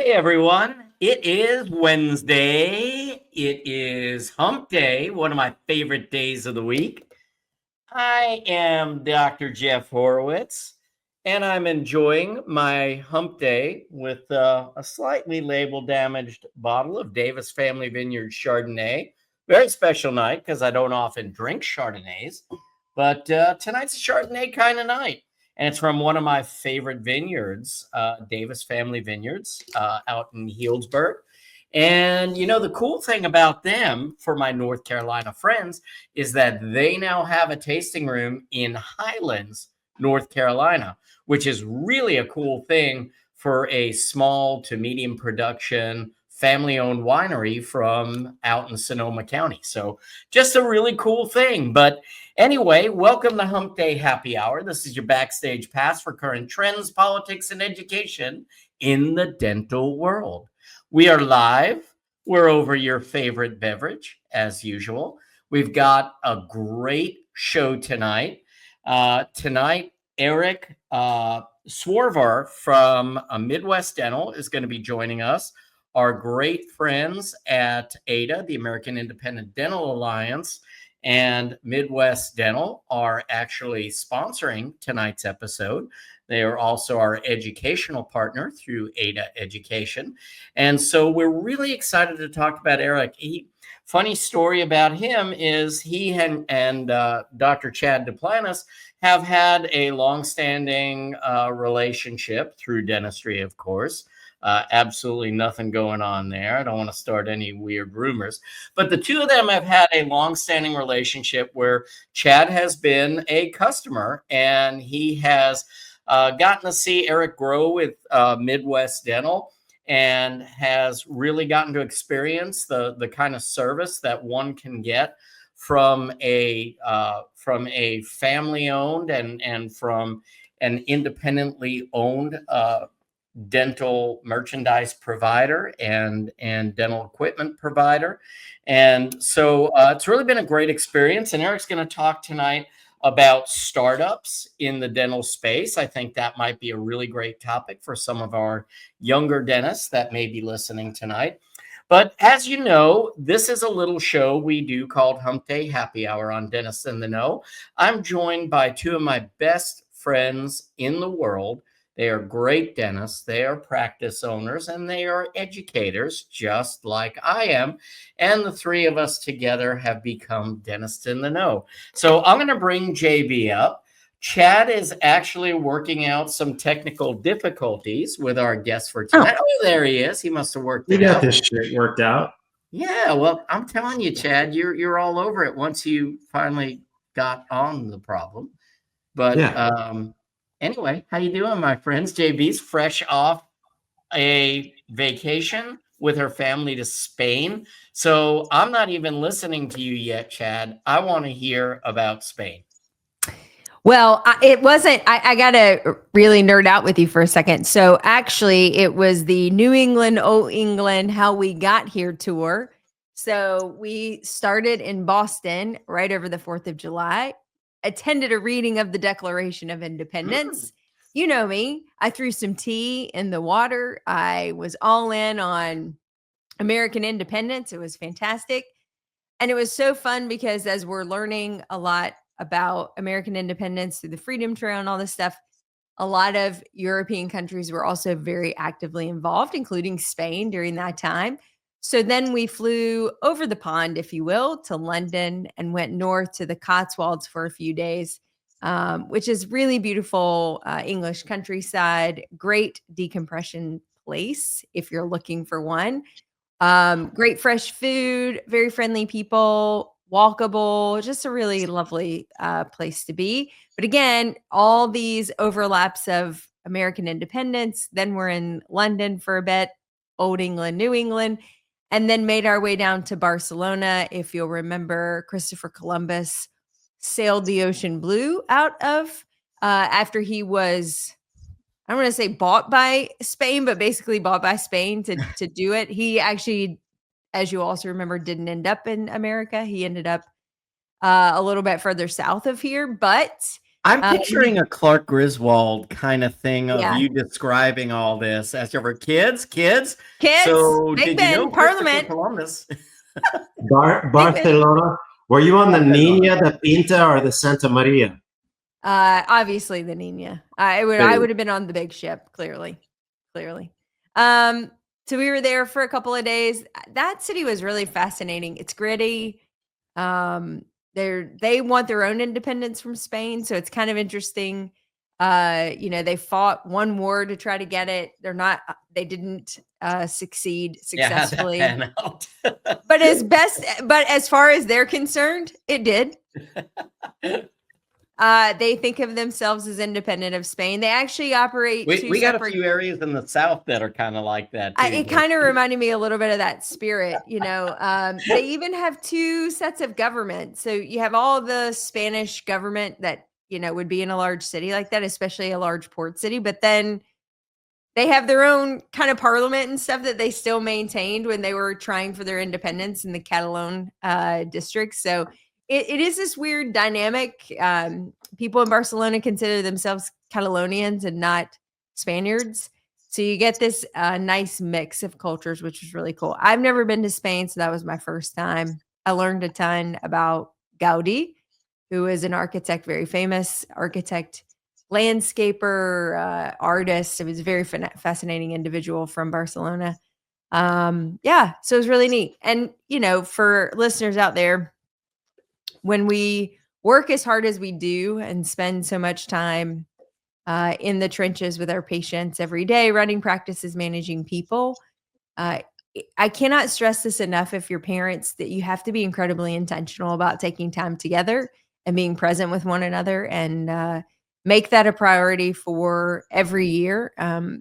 Hey everyone, it is Wednesday. It is Hump Day, one of my favorite days of the week. I am Dr. Jeff Horowitz, and I'm enjoying my Hump Day with a slightly label damaged bottle of Davis Family Vineyard Chardonnay. Very special night because I don't often drink Chardonnays, but tonight's a Chardonnay kind of night. And it's from one of my favorite vineyards, Davis Family Vineyards out in Healdsburg. And the cool thing about them for my North Carolina friends is that they now have a tasting room in Highlands, North Carolina, which is really a cool thing for a small to medium production family-owned winery from out in Sonoma County. So just a really cool thing. But anyway, welcome to Hump Day Happy Hour. This is your backstage pass for current trends, politics, and education in the dental world. We are live. We're over your favorite beverage, as usual. We've got a great show tonight. Eric Swarvar from Midwest Dental is going to be joining us. Our great friends at AIDA, the American Independent Dental Alliance, and Midwest Dental are actually sponsoring tonight's episode. They are also our educational partner through AIDA Education. And so we're really excited to talk about Eric. Funny story about him is he and Dr. Chad Duplantis have had a longstanding relationship through dentistry, of course. Absolutely nothing going on there. I don't want to start any weird rumors. But the two of them have had a longstanding relationship where Chad has been a customer and he has gotten to see Eric grow with Midwest Dental and has really gotten to experience the kind of service that one can get from a family-owned and from an independently owned dental merchandise provider and dental equipment provider. And so it's really been a great experience. And Eric's going to talk tonight about startups in the dental space. I think that might be a really great topic for some of our younger dentists that may be listening tonight. But as you know, this is a little show we do called Hump Day Happy Hour on Dentists in the Know. I'm joined by two of my best friends in the world. They are great dentists, they are practice owners, and they are educators, just like I am. And the three of us together have become Dentists in the Know. So I'm going to bring JB up. Chad is actually working out some technical difficulties with our guest for tonight. Oh, there he is. He must have worked it out. You got this shit worked out. Yeah, well, I'm telling you, Chad, you're all over it once you finally got on the problem. But yeah. Anyway, how you doing, my friends? JB's fresh off a vacation with her family to Spain. So I'm not even listening to you yet, Chad. I want to hear about Spain. Well, it wasn't, I got to really nerd out with you for a second. So actually, it was the New England, Old England, How We Got Here tour. So we started in Boston right over the 4th of July, attended a reading of the Declaration of Independence. You know me, I threw some tea in the water. I was all in on American independence. It was fantastic. And it was so fun because as we're learning a lot about American independence through the Freedom Trail and all this stuff, a lot of European countries were also very actively involved, including Spain during that time. So then we flew over the pond, if you will, to London and went north to the Cotswolds for a few days, which is really beautiful English countryside, great decompression place if you're looking for one. Great fresh food, very friendly people, walkable, just a really lovely place to be. But again, all these overlaps of American independence. Then we're in London for a bit, Old England, New England, and then made our way down to Barcelona. If you'll remember, Christopher Columbus sailed the ocean blue out of after he was, I don't want to say bought by Spain, but basically bought by Spain to do it. He actually, as you also remember, didn't end up in America. He ended up a little bit further south of here, but I'm picturing a Clark Griswold kind of thing of Yeah. you describing all this as your kids. Kids, So Big did you know Ben, Christopher Parliament. Columbus? Barcelona. Were you on the Barcelona. Nina, the Pinta, or the Santa Maria? Obviously the Nina. I would have been on the big ship, clearly. So we were there for a couple of days. That city was really fascinating. It's gritty. They want their own independence from Spain, so it's kind of interesting. They fought one war to try to get it. They didn't succeed successfully. Yeah, how'd that pan out? But as far as they're concerned, it did. They think of themselves as independent of Spain. They actually operate We got a few areas in the South that are kind of like that too. It kind of reminded me a little bit of that spirit, They even have two sets of government. So you have all the Spanish government that, would be in a large city like that, especially a large port city. But then they have their own kind of parliament and stuff that they still maintained when they were trying for their independence in the Catalan district. So it is this weird dynamic. People in Barcelona consider themselves Catalonians and not Spaniards. So you get this nice mix of cultures, which is really cool. I've never been to Spain, so that was my first time. I learned a ton about Gaudi, who is an architect, very famous architect, landscaper, artist. It was a very fascinating individual from Barcelona. So it was really neat. And, for listeners out there, when we work as hard as we do and spend so much time in the trenches with our patients every day, running practices, managing people, I cannot stress this enough if you're parents that you have to be incredibly intentional about taking time together and being present with one another and make that a priority for every year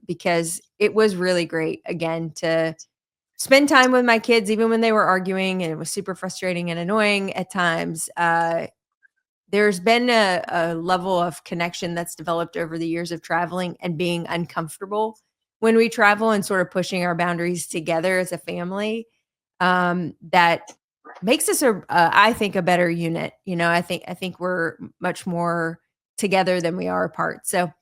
because it was really great, again, to spend time with my kids, even when they were arguing, and it was super frustrating and annoying at times. There's been a level of connection that's developed over the years of traveling and being uncomfortable when we travel and sort of pushing our boundaries together as a family that makes us I think a better unit. I think we're much more together than we are apart. So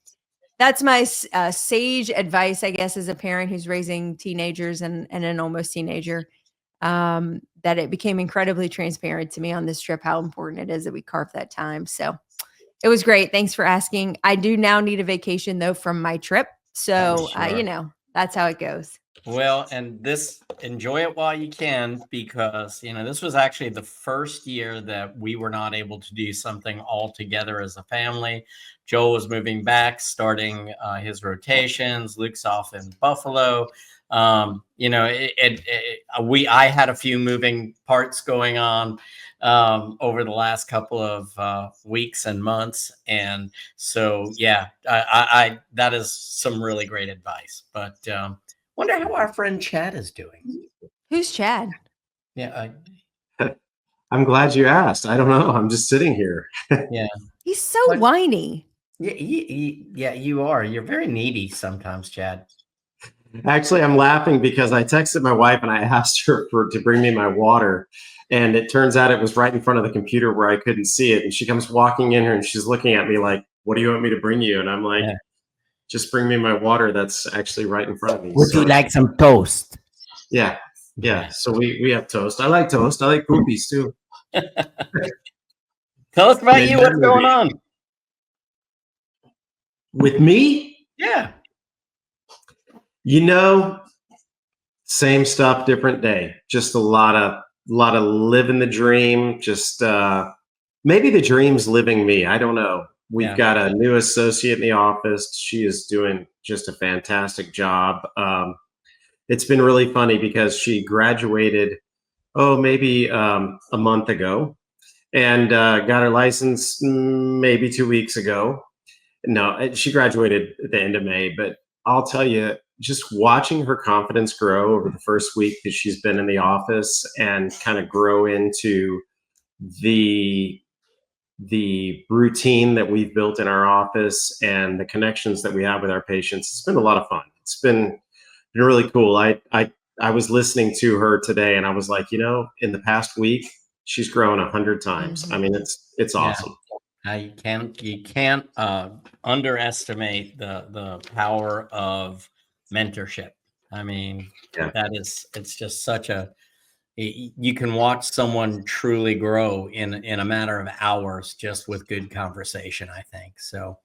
that's my sage advice, I guess, as a parent who's raising teenagers and an almost teenager, that it became incredibly transparent to me on this trip how important it is that we carve that time. So it was great. Thanks for asking. I do now need a vacation, though, from my trip. So, Sure. That's how it goes. Well, and enjoy it while you can, because, this was actually the first year that we were not able to do something all together as a family. Joel was moving back, starting his rotations. Luke's off in Buffalo. I had a few moving parts going on over the last couple of weeks and months. And so, yeah, I that is some really great advice. But wonder how our friend Chad is doing. Who's Chad? Yeah, I'm glad you asked. I don't know. I'm just sitting here. yeah. He's so whiny. Yeah, you are. You're very needy sometimes, Chad. Actually, I'm laughing because I texted my wife and I asked her to bring me my water. And it turns out it was right in front of the computer where I couldn't see it. And she comes walking in here and she's looking at me like, "What do you want me to bring you?" And I'm like, "Just bring me my water that's actually right in front of me." Would you like some toast? Yeah. So we have toast. I like toast. I like poopies too. Tell us about you. What's going on with me? Yeah. Same stuff, different day. Just a lot of living the dream. Just maybe the dream's living me. I don't know. We've got a new associate in the office. She is doing just a fantastic job. It's been really funny because she graduated, maybe a month ago, and got her license maybe 2 weeks ago. No, she graduated at the end of May, but I'll tell you, just watching her confidence grow over the first week that she's been in the office and kind of grow into the routine that we've built in our office and the connections that we have with our patients, it's been a lot of fun. It's been really cool. I was listening to her today and I was like, in the past week, she's grown 100 times. Mm-hmm. I mean, it's awesome. You can't underestimate the power of mentorship. I mean, Yeah. it's just such a, you can watch someone truly grow in a matter of hours just with good conversation, I think. So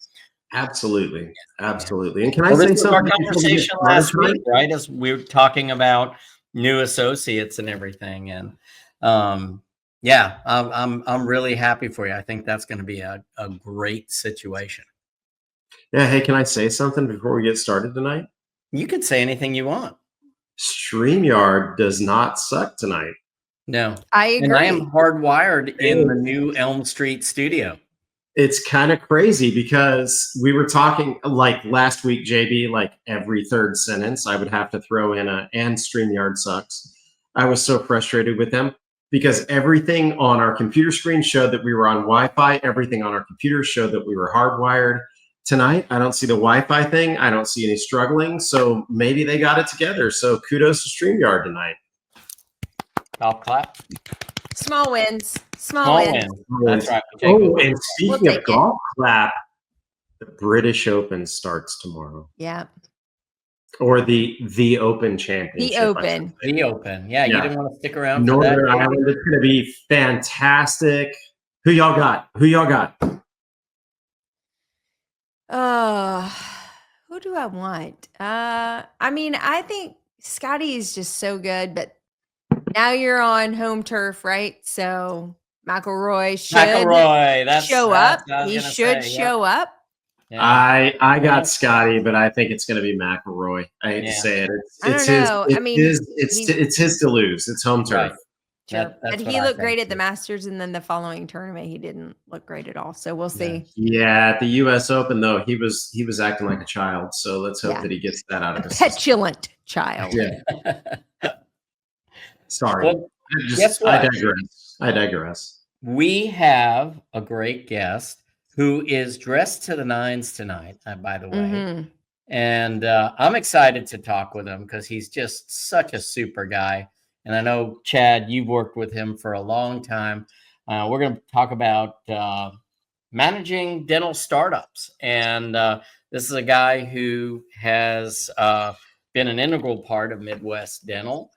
Absolutely. yeah. Absolutely. And can I Well, this say was our something before we get conversation started last tonight? week, right? As we were talking about new associates and everything. And yeah, I'm really happy for you. I think that's going to be a great situation. Yeah. Hey, can I say something before we get started tonight? You could say anything you want. StreamYard does not suck tonight. No. I And I am agree. hardwired in the new Elm Street studio. It's kind of crazy because we were talking like last week, JB, like every third sentence, I would have to throw in and StreamYard sucks. I was so frustrated with them because everything on our computer screen showed that we were on Wi-Fi. Everything on our computer showed that we were hardwired. Tonight, I don't see the Wi-Fi thing. I don't see any struggling. So maybe they got it together. So kudos to StreamYard tonight. Golf clap. Small wins. Small win. That's right. Oh, and speaking We'll of golf clap, the British Open starts tomorrow. Yeah. Or the Open Championship. The Open. The Open. Yeah, you Yeah. didn't want to stick around Northern for that. Ireland. It's going to be fantastic. Who y'all got? Who y'all got? Who do I want? I mean, I think Scotty is just so good, but now you're on home turf, right? So McElroy should McElroy. show that's up. what I was He gonna should say, show up. Yeah. I got Yeah. Scotty, but I think it's going to be McElroy. I hate to Yeah. say it. I It's don't his. know. It's I mean, it's his to lose. It's home turf. Right. Sure. That's But what he I looked think great at the too. Masters, and then the following tournament, he didn't look great at all. So we'll see. Yeah, at the U.S. Open though, he was acting like a child. So let's hope Yeah. that he gets that out A of his system. petulant child. Yeah. Sorry. Well, guess what? I digress. We have a great guest who is dressed to the nines tonight, by the way. Mhm. And I'm excited to talk with him because he's just such a super guy. And I know, Chad, you've worked with him for a long time. We're going to talk about managing dental startups. And this is a guy who has been an integral part of Midwest Dental.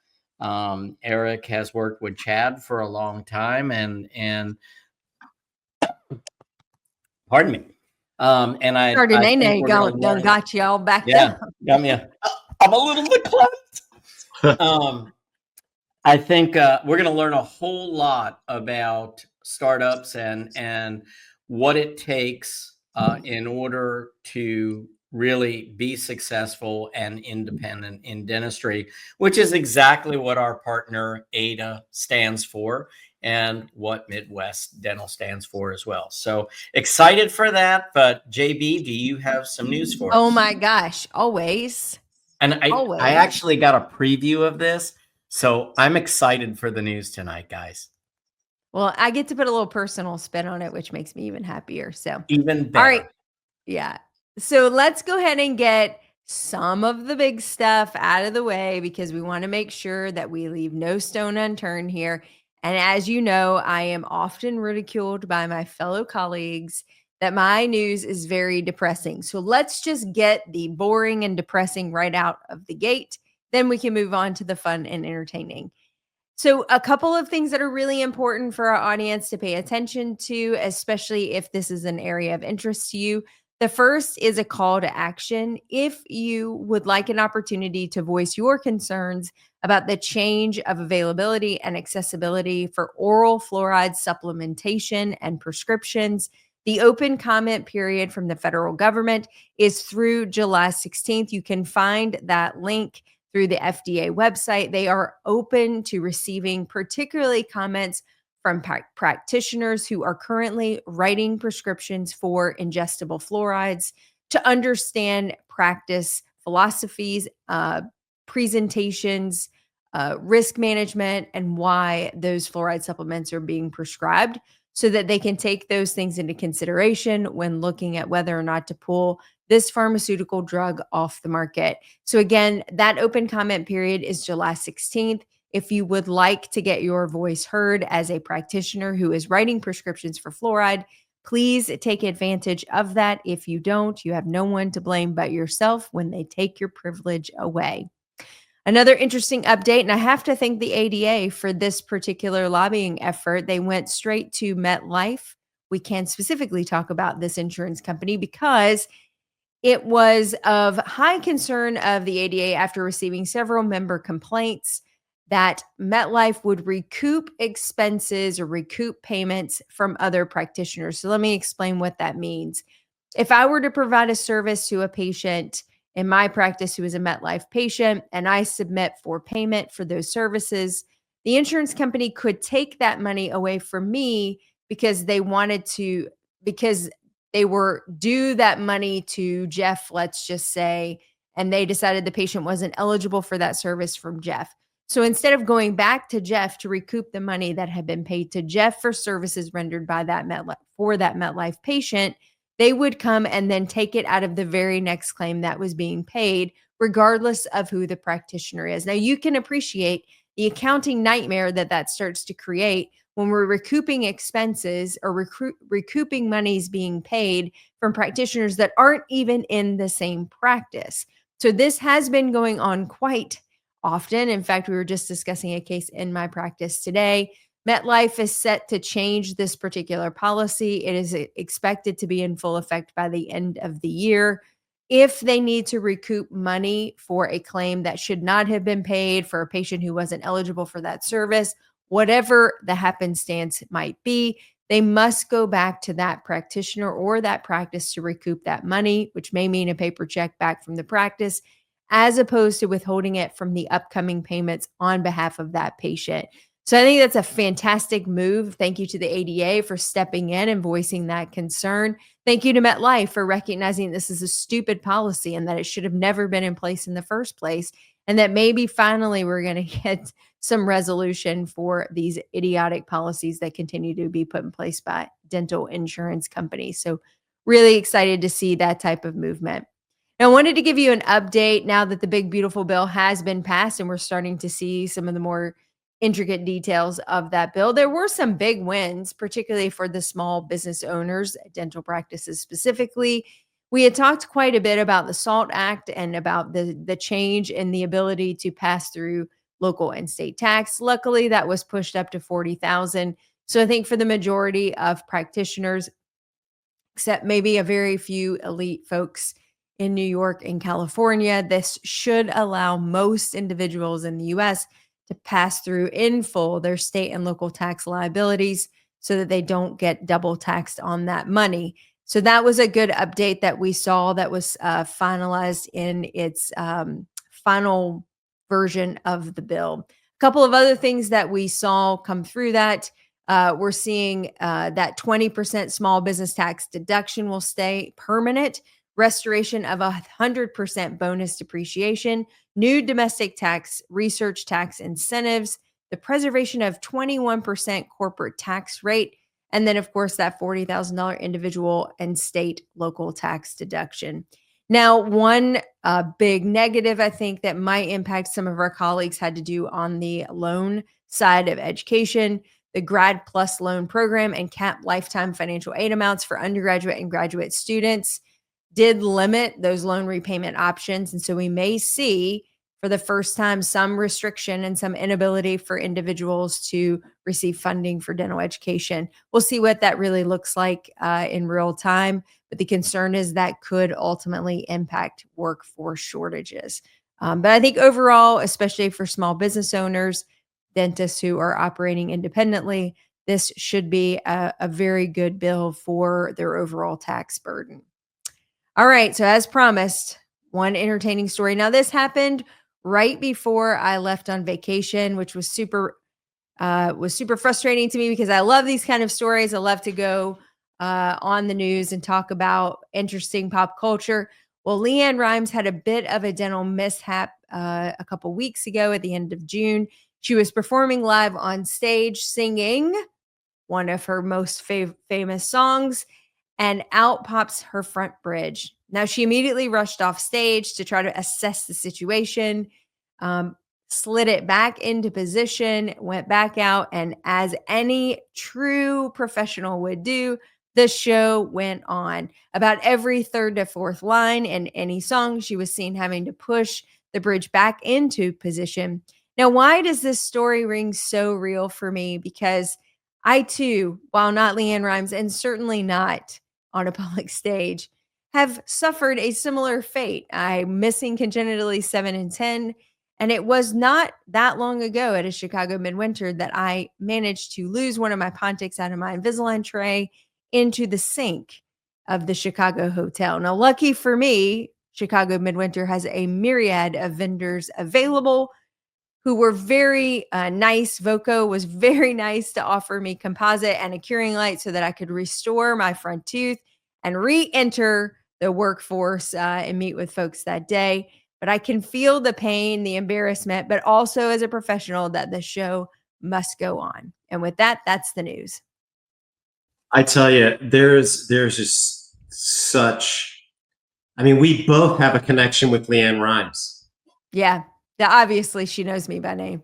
Eric has worked with Chad for a long time, and pardon me. And I think we're gonna learn. Got you all backed Yeah, up. got me. I'm a little bit close. I think we're going to learn a whole lot about startups and what it takes in order to really be successful and independent in dentistry, which is exactly what our partner AIDA stands for and what Midwest Dental stands for as well. So excited for that. But JB, do you have some news for us? Oh my gosh, always. And Always. I actually got a preview of this. So I'm excited for the news tonight, guys. Well, I get to put a little personal spin on it, which makes me even happier. So Even better. all right. Yeah. So let's go ahead and get some of the big stuff out of the way because we want to make sure that we leave no stone unturned here. And as you know, I am often ridiculed by my fellow colleagues that my news is very depressing. So let's just get the boring and depressing right out of the gate. Then we can move on to the fun and entertaining. So, a couple of things that are really important for our audience to pay attention to, especially if this is an area of interest to you. The first is a call to action. If you would like an opportunity to voice your concerns about the change of availability and accessibility for oral fluoride supplementation and prescriptions, the open comment period from the federal government is through July 16th. You can find that link through the FDA website. They are open to receiving particularly comments from practitioners who are currently writing prescriptions for ingestible fluorides to understand practice philosophies, presentations, risk management, and why those fluoride supplements are being prescribed so that they can take those things into consideration when looking at whether or not to pull this pharmaceutical drug off the market. So again, that open comment period is July 16th. If you would like to get your voice heard as a practitioner who is writing prescriptions for fluoride, Please take advantage of that. If you don't, you have no one to blame but yourself when they take your privilege away. Another interesting update, and I have to thank the ADA for this particular lobbying effort. They went straight to MetLife. We can specifically talk about this insurance company because it was of high concern of the ADA after receiving several member complaints that MetLife would recoup expenses or recoup payments from other practitioners. So let me explain what that means. If I were to provide a service to a patient in my practice who is a MetLife patient and I submit for payment for those services, the insurance company could take that money away from me because they wanted to, because they were due that money to Jeff, let's just say, and they decided the patient wasn't eligible for that service from Jeff. So instead of going back to Jeff to recoup the money that had been paid to Jeff for services rendered by that MetLife patient, they would come and then take it out of the very next claim that was being paid, regardless of who the practitioner is. Now, you can appreciate the accounting nightmare that starts to create when we're recouping expenses or recouping monies being paid from practitioners that aren't even in the same practice. So this has been going on quite often. In fact, we were just discussing a case in my practice today. MetLife is set to change this particular policy. It is expected to be in full effect by the end of the year. If they need to recoup money for a claim that should not have been paid for a patient who wasn't eligible for that service, whatever the happenstance might be, they must go back to that practitioner or that practice to recoup that money, which may mean a paper check back from the practice, as opposed to withholding it from the upcoming payments on behalf of that patient. So I think that's a fantastic move. Thank you to the ADA for stepping in and voicing that concern. Thank you to MetLife for recognizing this is a stupid policy and that it should have never been in place in the first place. And that maybe finally we're going to get some resolution for these idiotic policies that continue to be put in place by dental insurance companies. So really excited to see that type of movement. Now, I wanted to give you an update now that the big, beautiful bill has been passed and we're starting to see some of the more intricate details of that bill. There were some big wins, particularly for the small business owners, dental practices specifically. We had talked quite a bit about the SALT Act and about the change in the ability to pass through local and state tax. Luckily, that was pushed up to 40,000. So I think for the majority of practitioners, except maybe a very few elite folks in New York and California, this should allow most individuals in the US to pass through in full their state and local tax liabilities so that they don't get double taxed on that money. So that was a good update that we saw that was finalized in its final version of the bill. A couple of other things that we saw come through that. We're seeing that 20% small business tax deduction will stay permanent, restoration of 100% bonus depreciation, new domestic tax, research tax incentives, the preservation of 21% corporate tax rate, and then, of course, that $40,000 individual and state local tax deduction. Now, one big negative, I think, that might impact some of our colleagues had to do on the loan side of education. The Grad Plus loan program and cap lifetime financial aid amounts for undergraduate and graduate students did limit those loan repayment options. And so we may see for the first time some restriction and some inability for individuals to receive funding for dental education. We'll see what that really looks like in real time. But the concern is that could ultimately impact workforce shortages. But I think overall, especially for small business owners, dentists who are operating independently, this should be a very good bill for their overall tax burden. All right. So as promised, one entertaining story. Now, this happened right before I left on vacation, which was super frustrating to me because I love these kind of stories. I love to go on the news and talk about interesting pop culture. Well, LeAnn Rimes had a bit of a dental mishap a couple weeks ago at the end of June. She was performing live on stage singing one of her most famous songs, and out pops her front bridge. Now, she immediately rushed off stage to try to assess the situation, slid it back into position, went back out, and as any true professional would do, the show went on. About every third to fourth line in any song, she was seen having to push the bridge back into position. Now, why does this story ring so real for me? Because I too, while not Leanne Rhymes and certainly not on a public stage, have suffered a similar fate. I'm missing congenitally 7 and 10. And it was not that long ago at a Chicago midwinter that I managed to lose one of my Pontics out of my Invisalign tray into the sink of the Chicago hotel. Now, lucky for me, Chicago Midwinter has a myriad of vendors available who were very nice. Voco was very nice to offer me composite and a curing light so that I could restore my front tooth and re-enter the workforce and meet with folks that day. But I can feel the pain, the embarrassment, but also as a professional that the show must go on. And with that, that's the news. I tell you, there's just such. I mean, we both have a connection with Leanne Rhymes. Yeah, obviously she knows me by name.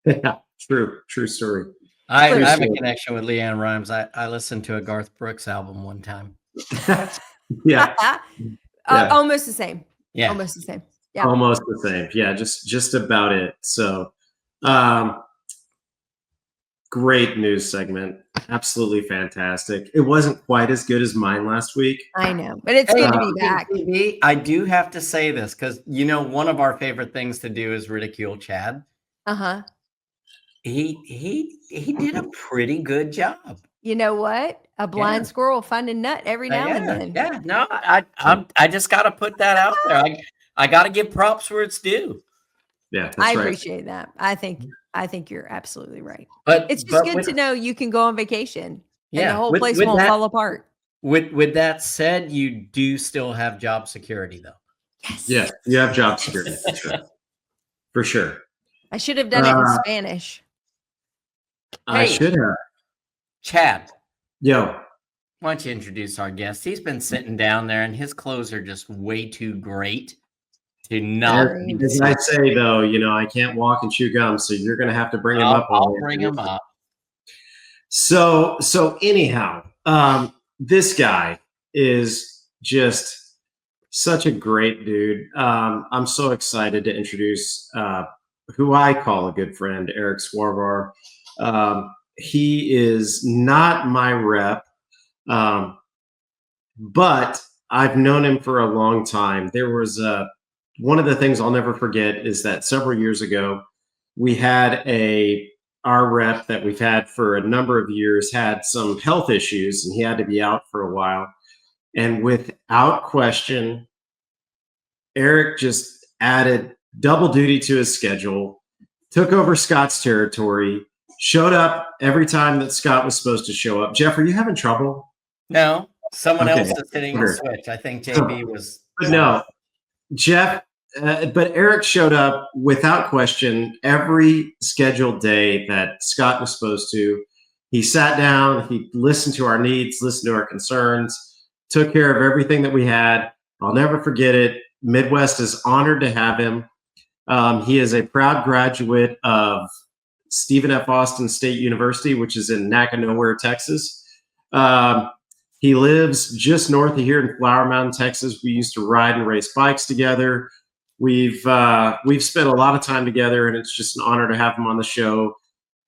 Yeah, true story. I have a connection with Leanne Rhymes. I listened to a Garth Brooks album one time. Yeah. Almost the same. Yeah, almost the same. Yeah, almost the same. Yeah, just about it. So, great news segment. Absolutely fantastic. It wasn't quite as good as mine last week. I know, but it's good to be back. I do have to say this because, one of our favorite things to do is ridicule Chad. Uh-huh. He did a pretty good job. You know what? A blind squirrel find a nut every now and then. Yeah, no, I just got to put that out there. I got to give props where it's due. Yeah, that's I right. appreciate that. I think you're absolutely right. But it's just good to know you can go on vacation. And the whole place won't fall apart. With that said, you do still have job security, though. Yes. Yeah, you have job security for sure. I should have done it in Spanish. I should have. Chad. Yo. Why don't you introduce our guest? He's been sitting down there, and his clothes are just way too great to not. As I say, though, I can't walk and chew gum, so you're going to have to bring him up. I'll bring him up. So anyhow, this guy is just such a great dude. I'm so excited to introduce who I call a good friend, Eric Swarvar. He is not my rep, but I've known him for a long time. There was one of the things I'll never forget is that several years ago, we had our rep that we've had for a number of years had some health issues, and he had to be out for a while. And without question, Eric just added double duty to his schedule, took over Scott's territory, showed up every time that Scott was supposed to show up. Jeff, are you having trouble? No, someone else is hitting the switch. I think JB was. No, Jeff, but Eric showed up without question every scheduled day that Scott was supposed to. He sat down, he listened to our needs, listened to our concerns, took care of everything that we had. I'll never forget it. Midwest is honored to have him. He is a proud graduate of Stephen F. Austin State University, which is in Nacogdoches, Texas. He lives just north of here in Flower Mountain, Texas. We used to ride and race bikes together. We've spent a lot of time together, and it's just an honor to have him on the show.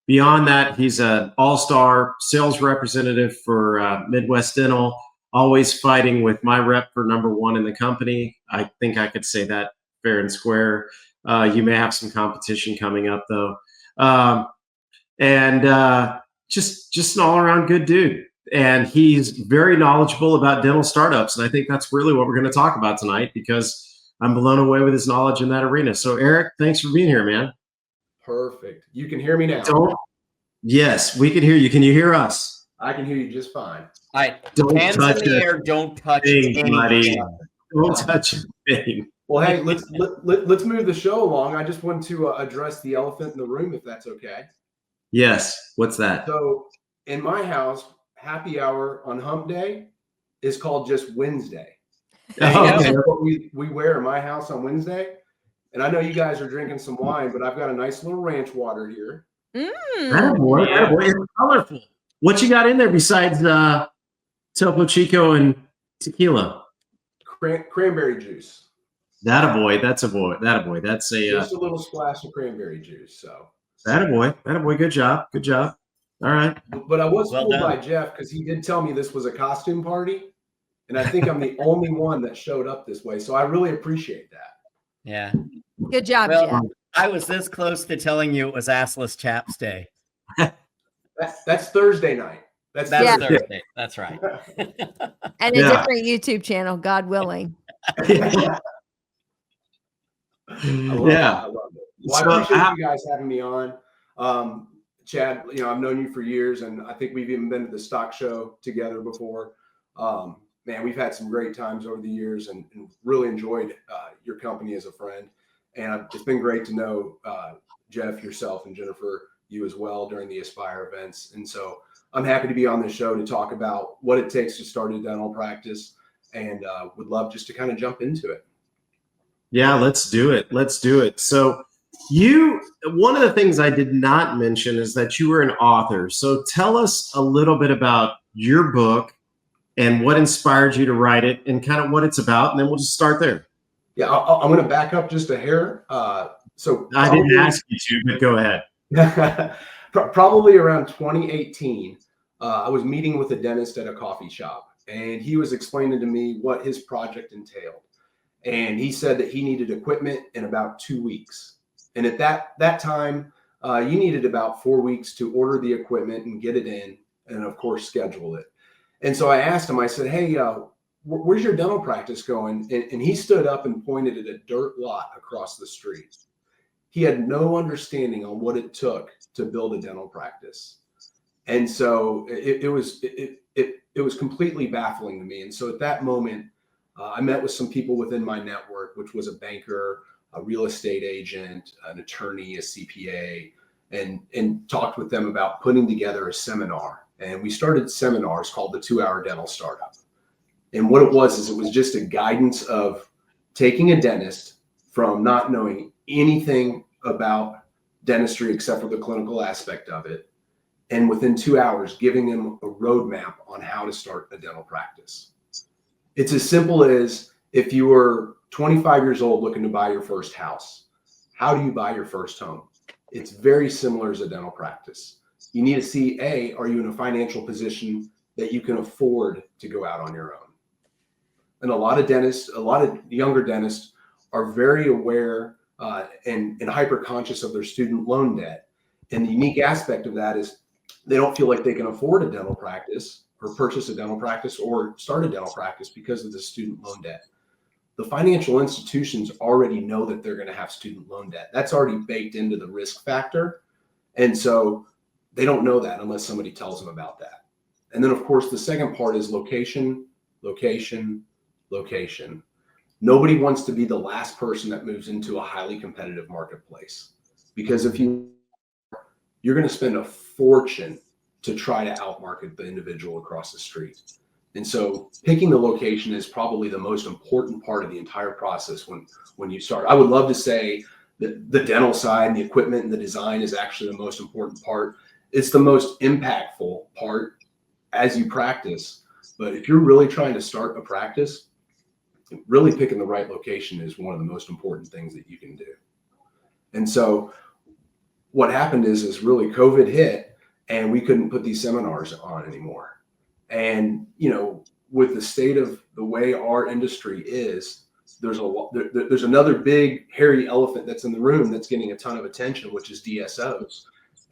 Beyond that, he's an all-star sales representative for Midwest Dental, always fighting with my rep for #1 in the company. I think I could say that fair and square. You may have some competition coming up, though. Just an all-around good dude. And he's very knowledgeable about dental startups. And I think that's really what we're going to talk about tonight, because I'm blown away with his knowledge in that arena. So, Eric, thanks for being here, man. Perfect. You can hear me now. Yes, we can hear you. Can you hear us? I can hear you just fine. All right. Don't Hands touch in the it. air. Don't touch Thing, buddy. anything. Don't touch anything. Well, hey, let's move the show along. I just want to address the elephant in the room, if that's okay. Yes. What's that? So, in my house, happy hour on Hump Day is called just Wednesday. Oh, okay. That's what we wear in my house on Wednesday. And I know you guys are drinking some wine, but I've got a nice little ranch water here. Attaboy. It's colorful. What you got in there besides Topo Chico and tequila? Cranberry juice. That a boy. That's a boy. That a boy. That's a Just a little splash of cranberry juice. So that a boy. That a boy. Good job. Good job. All right. but I was Well fooled done. by Jeff because he did tell me this was a costume party. And I think I'm the only one that showed up this way. So I really appreciate that. Yeah. Good job, Well, Jeff. I was this close to telling you it was Assless Chaps Day. That's Thursday night. That's Yeah. Thursday. That's right. And a Yeah. different YouTube channel, God willing. I love Yeah. it. I love it. Well, So, I appreciate you guys having me on. Chad, I've known you for years, and I think we've even been to the stock show together before. Man, we've had some great times over the years and really enjoyed your company as a friend. And it's been great to know Jeff, yourself, and Jennifer, you as well during the Aspire events. And so I'm happy to be on this show to talk about what it takes to start a dental practice, and would love just to kind of jump into it. Yeah, let's do it. Let's do it. So one of the things I did not mention is that you were an author. So tell us a little bit about your book and what inspired you to write it and kind of what it's about. And then we'll just start there. Yeah, I'm going to back up just a hair. So I didn't ask you to, but go ahead. Probably around 2018, I was meeting with a dentist at a coffee shop, and he was explaining to me what his project entailed. And he said that he needed equipment in about 2 weeks. And at that time, you needed about 4 weeks to order the equipment and get it in, and of course, schedule it. And so I asked him, I said, hey, where's your dental practice going? And he stood up and pointed at a dirt lot across the street. He had no understanding on what it took to build a dental practice. And so it was completely baffling to me. And so at that moment, I met with some people within my network, which was a banker, a real estate agent, an attorney, a CPA, and talked with them about putting together a seminar. And we started seminars called the 2-Hour Dental Startup. And what it was just a guidance of taking a dentist from not knowing anything about dentistry except for the clinical aspect of it, and within 2 hours, giving them a roadmap on how to start a dental practice. It's as simple as if you were 25 years old looking to buy your first house, how do you buy your first home? It's very similar as a dental practice. You need to see, are you in a financial position that you can afford to go out on your own? And a lot of younger dentists are very aware and hyper conscious of their student loan debt. And the unique aspect of that is they don't feel like they can afford a dental practice or purchase a dental practice or start a dental practice because of the student loan debt. The financial institutions already know that they're going to have student loan debt. That's already baked into the risk factor. And so they don't know that unless somebody tells them about that. And then, of course, the second part is location, location, location. Nobody wants to be the last person that moves into a highly competitive marketplace, because if you're going to spend a fortune to try to outmarket the individual across the street. And so picking the location is probably the most important part of the entire process when you start. I would love to say that the dental side and the equipment and the design is actually the most important part. It's the most impactful part as you practice. But if you're really trying to start a practice, really picking the right location is one of the most important things that you can do. And so what happened is really COVID hit and we couldn't put these seminars on anymore. And, with the state of the way our industry is, there's another big hairy elephant that's in the room that's getting a ton of attention, which is DSOs,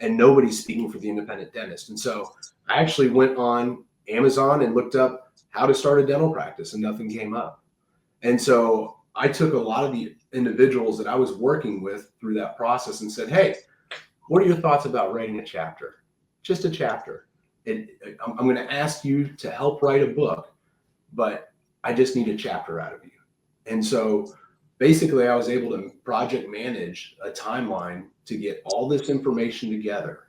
and nobody's speaking for the independent dentist. And so I actually went on Amazon and looked up how to start a dental practice, and nothing came up. And so I took a lot of the individuals that I was working with through that process and said, hey, what are your thoughts about writing a chapter? Just a chapter. I'm going to ask you to help write a book, but I just need a chapter out of you. And so basically I was able to project manage a timeline to get all this information together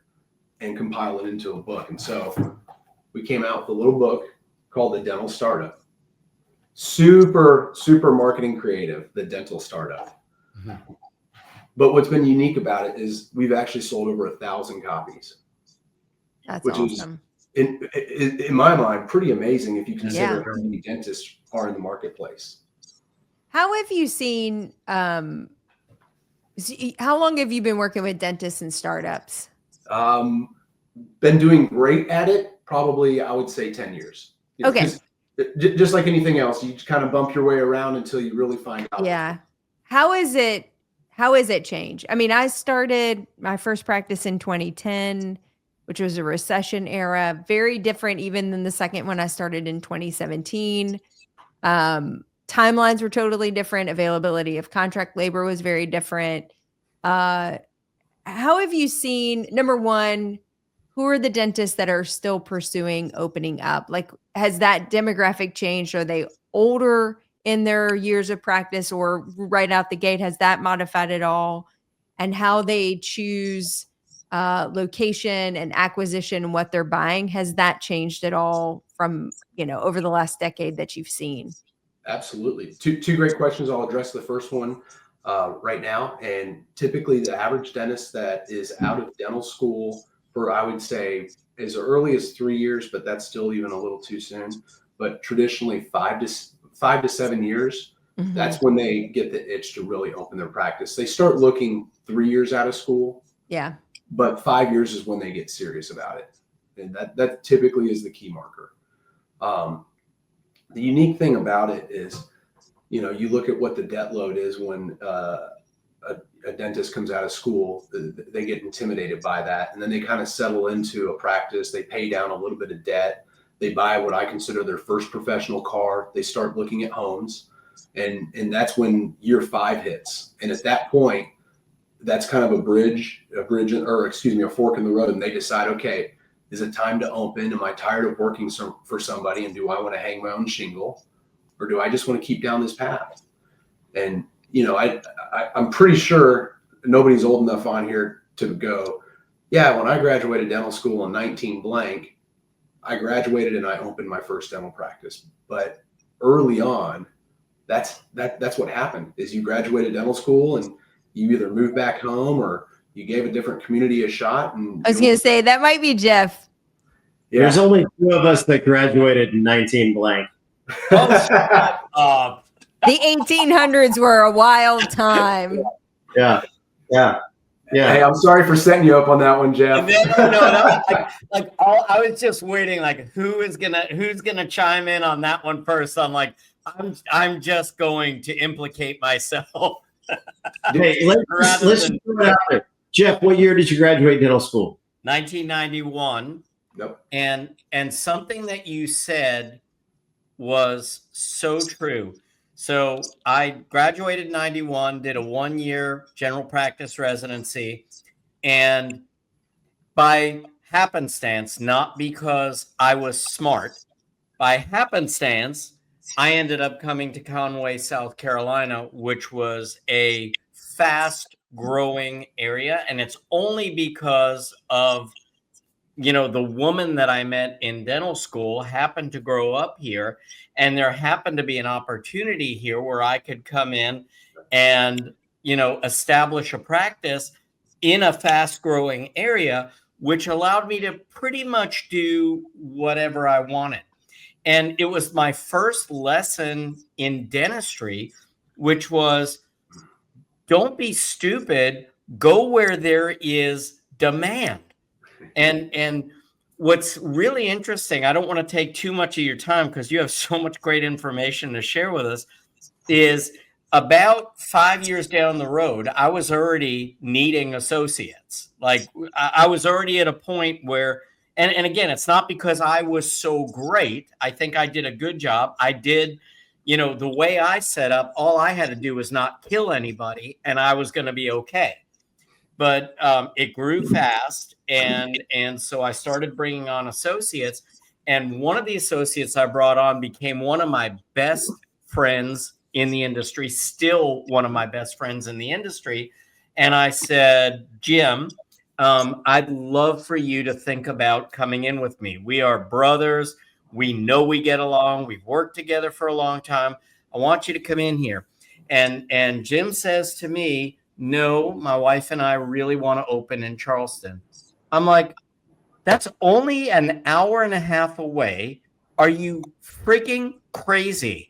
and compile it into a book. And so we came out with a little book called The Dental Startup. Super, super marketing creative, The Dental Startup. Mm-hmm. But what's been unique about it is we've actually sold over 1,000 copies. That's which awesome. in my mind, pretty amazing if you consider Yeah. how many dentists are in the marketplace. How have you seen, how long have you been working with dentists and startups? Been doing great at it, probably, I would say 10 years. Okay. Because just like anything else, you just kind of bump your way around until you really find out. Yeah. How is it changed? I mean, I started my first practice in 2010, which was a recession era, very different even than the second one I started in 2017. Timelines were totally different. Availability of contract labor was very different. How have you seen, number one, who are the dentists that are still pursuing opening up? Like, has that demographic changed? Are they older in their years of practice, or right out the gate, has that modified at all? And how they choose location and acquisition and what they're buying, has that changed at all from, over the last decade that you've seen? Absolutely. Two great questions. I'll address the first one right now. And typically the average dentist that is out of dental school for, I would say, as early as 3 years, but that's still even a little too soon. But traditionally 5 to 7 years, that's when they get the itch to really open their practice. They start looking 3 years out of school. Yeah. But 5 years is when they get serious about it. And that typically is the key marker. The unique thing about it is, you look at what the debt load is when a dentist comes out of school, they get intimidated by that. And then they kind of settle into a practice. They pay down a little bit of debt. They buy what I consider their first professional car. They start looking at homes. And that's when year 5 hits. And at that point, that's kind of a fork in the road. And they decide, okay, is it time to open? Am I tired of working for somebody? And do I want to hang my own shingle? Or do I just want to keep down this path? And, I'm pretty sure nobody's old enough on here to go, yeah, when I graduated dental school in 19 blank, I graduated and I opened my first dental practice. But early on, that's what happened is you graduated dental school and you either moved back home or you gave a different community a shot. And I was going to say that might be Jeff. Yeah. There's only 2 of us that graduated in 19 blank. The 1800s were a wild time. Yeah. Hey, I'm sorry for setting you up on that one, Jeff. I was just waiting, like, who's gonna chime in on that one first? I'm like, I'm just going to implicate myself. Hey, let's throw it out there. Jeff, what year did you graduate dental school? 1991. Nope. And something that you said was so true. So I graduated in 91, did a 1-year general practice residency, and by happenstance, not because I was smart, by happenstance, I ended up coming to Conway, South Carolina, which was a fast growing area. And it's only because of, the woman that I met in dental school happened to grow up here. And there happened to be an opportunity here where I could come in and, establish a practice in a fast growing area, which allowed me to pretty much do whatever I wanted. And it was my first lesson in dentistry, which was, don't be stupid, go where there is demand. And what's really interesting, I don't want to take too much of your time because you have so much great information to share with us, is about 5 years down the road, I was already needing associates. Like I was already at a point where, and again, it's not because I was so great. I think I did a good job. I did, the way I set up, all I had to do was not kill anybody and I was going to be okay. But it grew fast. And so I started bringing on associates. And one of the associates I brought on became one of my best friends in the industry, still one of my best friends in the industry. And I said, Jim, I'd love for you to think about coming in with me. We are brothers. We know we get along. We've worked together for a long time. I want you to come in here. And Jim says to me, no, my wife and I really want to open in Charleston. I'm like, That's only an hour and a half away. Are you freaking crazy?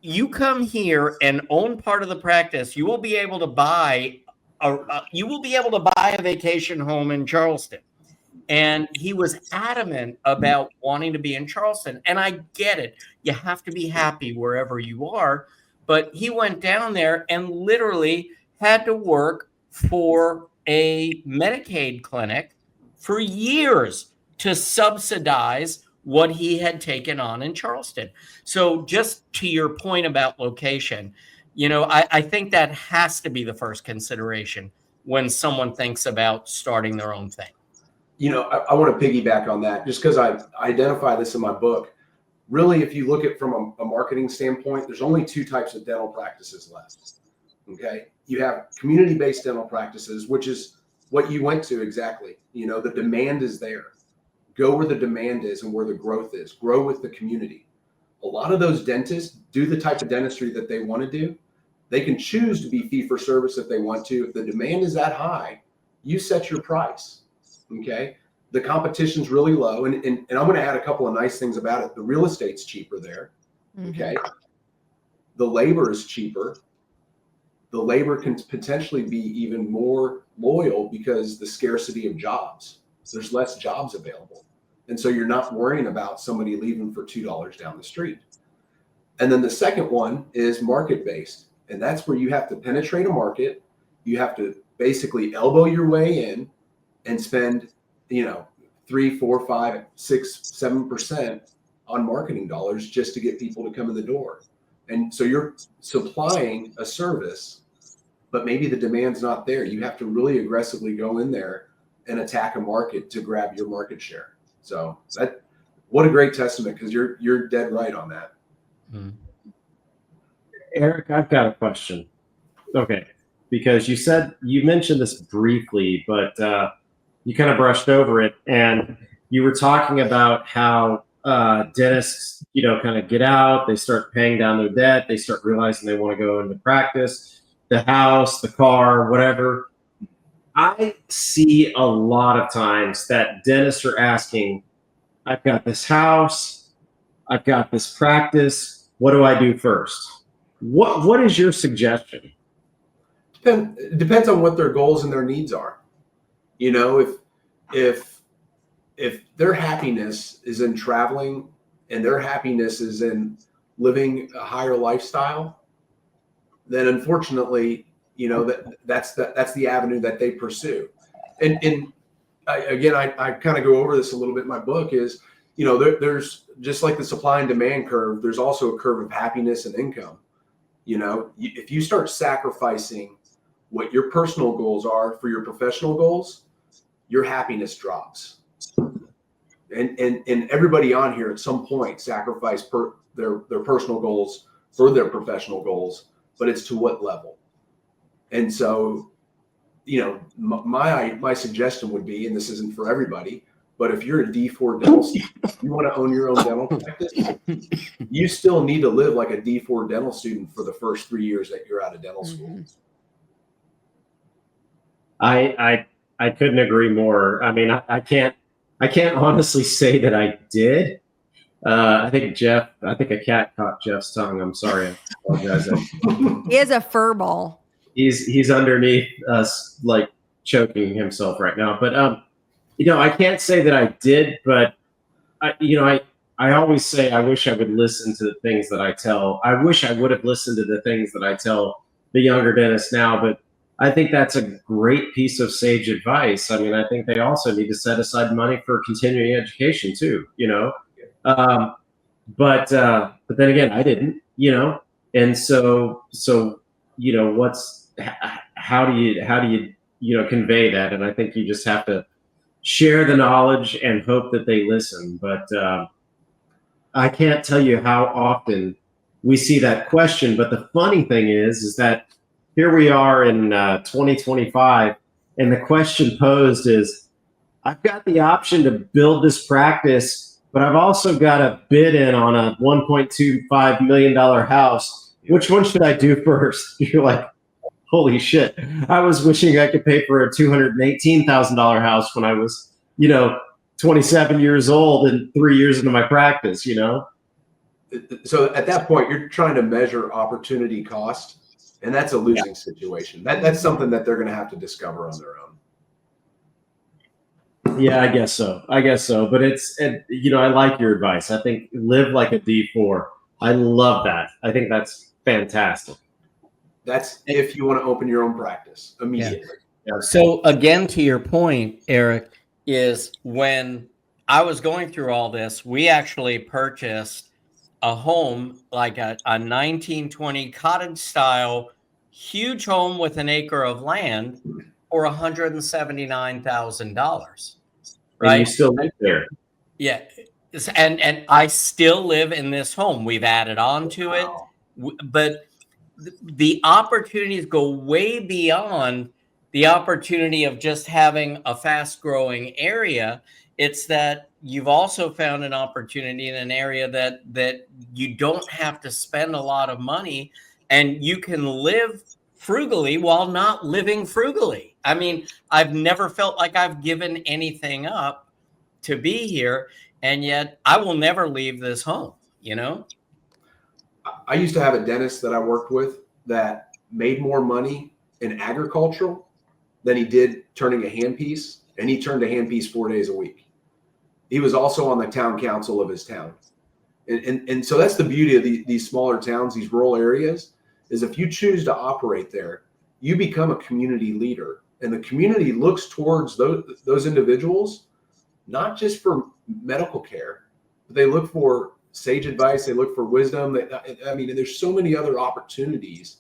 You come here and own part of the practice, you will be able to buy a vacation home in Charleston. And he was adamant about wanting to be in Charleston. And I get it. You have to be happy wherever you are. But he went down there and literally had to work for a Medicaid clinic for years to subsidize what he had taken on in Charleston. So just to your point about location, I think that has to be the first consideration when someone thinks about starting their own thing. I want to piggyback on that just because I identify this in my book. Really, if you look at from a marketing standpoint, there's only two types of dental practices left. Okay. You have community-based dental practices, which is what you went to exactly. The demand is there. Go where the demand is and where the growth is. Grow with the community. A lot of those dentists do the type of dentistry that they want to do. They can choose to be fee for service if they want to. If the demand is that high, you set your price. Okay. The competition's really low. And I'm going to add a couple of nice things about it. The real estate's cheaper there. Okay. The labor is cheaper. The labor can potentially be even more loyal because the scarcity of jobs. There's less jobs available. And so you're not worrying about somebody leaving for $2 down the street. And then the second one is market-based. And that's where you have to penetrate a market. You have to basically elbow your way in and spend, 3, 4, 5, 6, 7% on marketing dollars just to get people to come in the door. And so you're supplying a service, but maybe the demand's not there. You have to really aggressively go in there and attack a market to grab your market share. So what a great testament, because you're dead right on that. Eric, I've got a question. Okay, because you mentioned this briefly, but you kind of brushed over it, and you were talking about how dentists, kind of get out, they start paying down their debt, they start realizing they want to go into practice, the house, the car, whatever. I see a lot of times that dentists are asking, I've got this house, I've got this practice, what do I do first? What is your suggestion? It depends on what their goals and their needs are. If their happiness is in traveling and their happiness is in living a higher lifestyle, then unfortunately, that's the avenue that they pursue. And I kind of go over this a little bit in my book is, there's just like the supply and demand curve, there's also a curve of happiness and income. If you start sacrificing what your personal goals are for your professional goals, your happiness drops. And everybody on here at some point sacrifice their personal goals for their professional goals, but it's to what level? And so, my suggestion would be, and this isn't for everybody, but if you're a D4 dental student, you want to own your own dental practice, you still need to live like a D4 dental student for the first 3 years that you're out of dental school. I couldn't agree more. I mean, I can't honestly say that I did. I think a cat caught Jeff's tongue. I'm sorry. I apologize. He has a fur ball. He's underneath us, like choking himself right now. But I can't say that I did, but I always say I wish I would listen to the things that I tell. I wish I would have listened to the things that I tell the younger dentists now, but I think that's a great piece of sage advice. I mean, I think they also need to set aside money for continuing education too, but then again, I didn't, and so, how do you convey that? And I think you just have to share the knowledge and hope that they listen. But I can't tell you how often we see that question. But the funny thing is that here we are in 2025, and the question posed is, I've got the option to build this practice, but I've also got a bid in on a $1.25 million house. Which one should I do first? You're like, holy shit. I was wishing I could pay for a $218,000 house when I was, 27 years old and 3 years into my practice, you know? So at that point, you're trying to measure opportunity cost, and that's a losing situation. That's something that they're going to have to discover on their own. Yeah, I guess so. But I like your advice. I think live like a D4. I love that. I think that's fantastic. That's if you want to open your own practice immediately. Yeah. So again, to your point, Eric, is when I was going through all this, we actually purchased a home, like a 1920 cottage style, huge home with an acre of land for $179,000. Right. And you still live there. Yeah. And I still live in this home. We've added on to it, but the opportunities go way beyond the opportunity of just having a fast growing area. It's that you've also found an opportunity in an area that you don't have to spend a lot of money, and you can live frugally while not living frugally. I mean, I've never felt like I've given anything up to be here, and yet I will never leave this home, you know? I used to have a dentist that I worked with that made more money in agricultural than he did turning a handpiece, and he turned a handpiece 4 days a week. He was also on the town council of his town. And so that's the beauty of these smaller towns, these rural areas, is if you choose to operate there, you become a community leader. And the community looks towards those individuals, not just for medical care, but they look for sage advice, they look for wisdom. I mean, there's so many other opportunities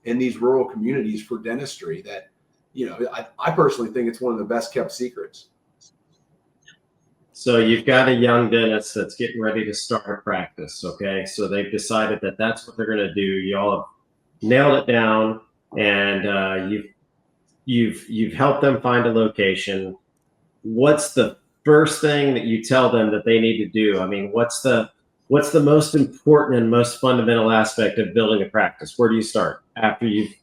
in these rural communities for dentistry that, I personally think it's one of the best kept secrets. So you've got a young dentist that's getting ready to start a practice, okay? So they've decided that that's what they're going to do. Y'all have nailed it down, and you've helped them find a location. What's the first thing that you tell them that they need to do? I mean, what's the most important and most fundamental aspect of building a practice? Where do you start after you've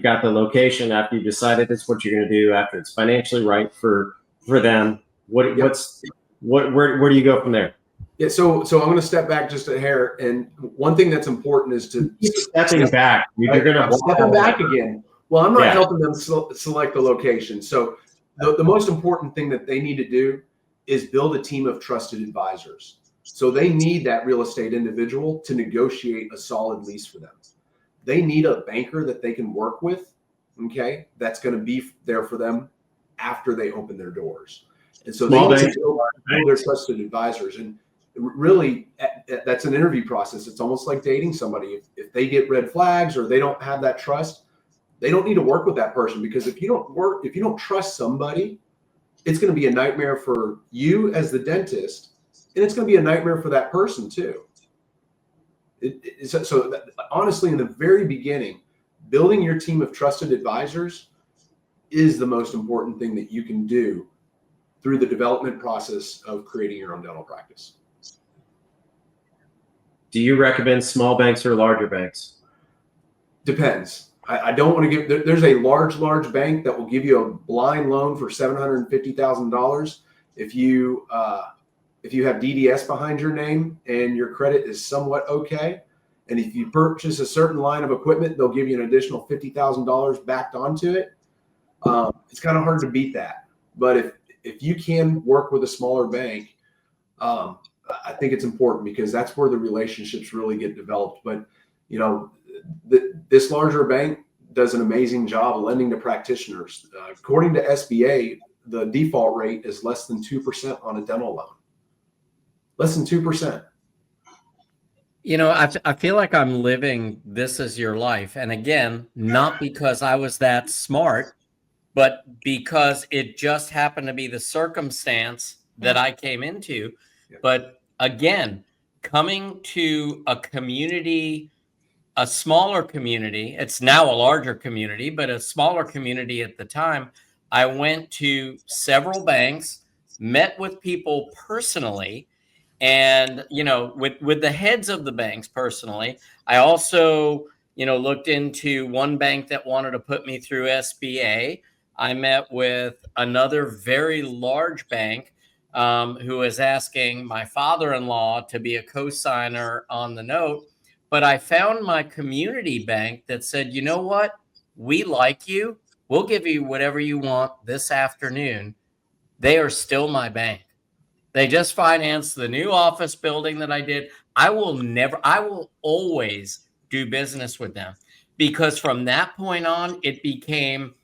got the location, after you've decided it's what you're going to do, after it's financially right for them? Where do you go from there? Yeah, so I'm going to step back just a hair, and one thing that's important is to stepping back. You're going to stepping back again. Well, I'm not helping them select the location. So the most important thing that they need to do is build a team of trusted advisors. So they need that real estate individual to negotiate a solid lease for them. They need a banker that they can work with, okay, that's going to be there for them after they open their doors. And so they need to build their trusted advisors. And really, that's an interview process. It's almost like dating somebody. If they get red flags or they don't have that trust, they don't need to work with that person, because if you don't trust somebody, it's going to be a nightmare for you as the dentist, and it's going to be a nightmare for that person too. So honestly, in the very beginning, building your team of trusted advisors is the most important thing that you can do through the development process of creating your own dental practice. Do you recommend small banks or larger banks? Depends. I don't want to give, there's a large bank that will give you a blind loan for $750,000 if you have DDS behind your name and your credit is somewhat okay. And if you purchase a certain line of equipment, they'll give you an additional $50,000 backed onto it. It's kind of hard to beat that. But if you can work with a smaller bank, I think it's important, because that's where the relationships really get developed. But, this larger bank does an amazing job of lending to practitioners. According to SBA, the default rate is less than 2% on a dental loan. Less than 2%. I feel like I'm living This Is Your Life. And again, not because I was that smart, but because it just happened to be the circumstance that I came into. But again, coming to a community, a smaller community, it's now a larger community, but a smaller community at the time, I went to several banks, met with people personally, and, with the heads of the banks personally. I also, looked into one bank that wanted to put me through SBA. I met with another very large bank who is asking my father-in-law to be a co-signer on the note. But I found my community bank that said, you know what? We like you. We'll give you whatever you want this afternoon. They are still my bank. They just financed the new office building that I did. I will always do business with them, because from that point on, it became,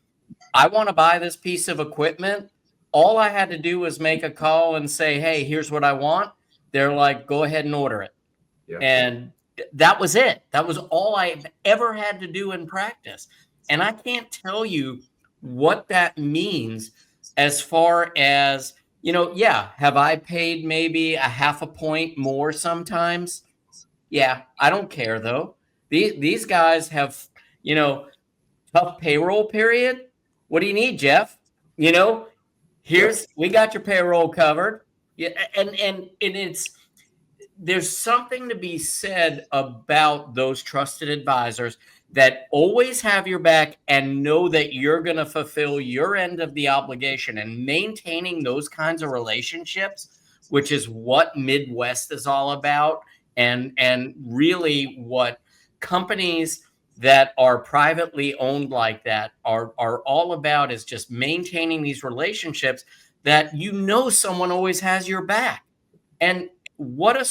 I want to buy this piece of equipment. All I had to do was make a call and say, hey, here's what I want. They're like, go ahead and order it. Yeah. And that was it. That was all I ever had to do in practice. And I can't tell you what that means as far as, yeah, have I paid maybe a half a point more sometimes? Yeah, I don't care though. These guys have, tough payroll period. What do you need, Jeff? We got your payroll covered. Yeah, and there's something to be said about those trusted advisors that always have your back and know that you're going to fulfill your end of the obligation, and maintaining those kinds of relationships, which is what Midwest is all about. And really what companies that are privately owned like that are all about, is just maintaining these relationships that someone always has your back. And what a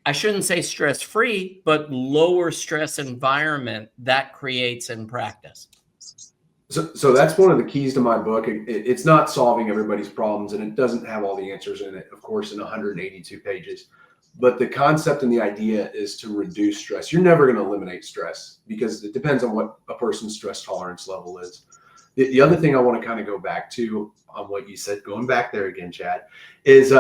I shouldn't say stress-free, but lower stress environment that creates in practice. So that's one of the keys to my book. It's not solving everybody's problems, and it doesn't have all the answers in it, of course, in 182 pages. But the concept and the idea is to reduce stress. You're never going to eliminate stress, because it depends on what a person's stress tolerance level is. The other thing I want to kind of go back to on what you said, going back there again, Chad, is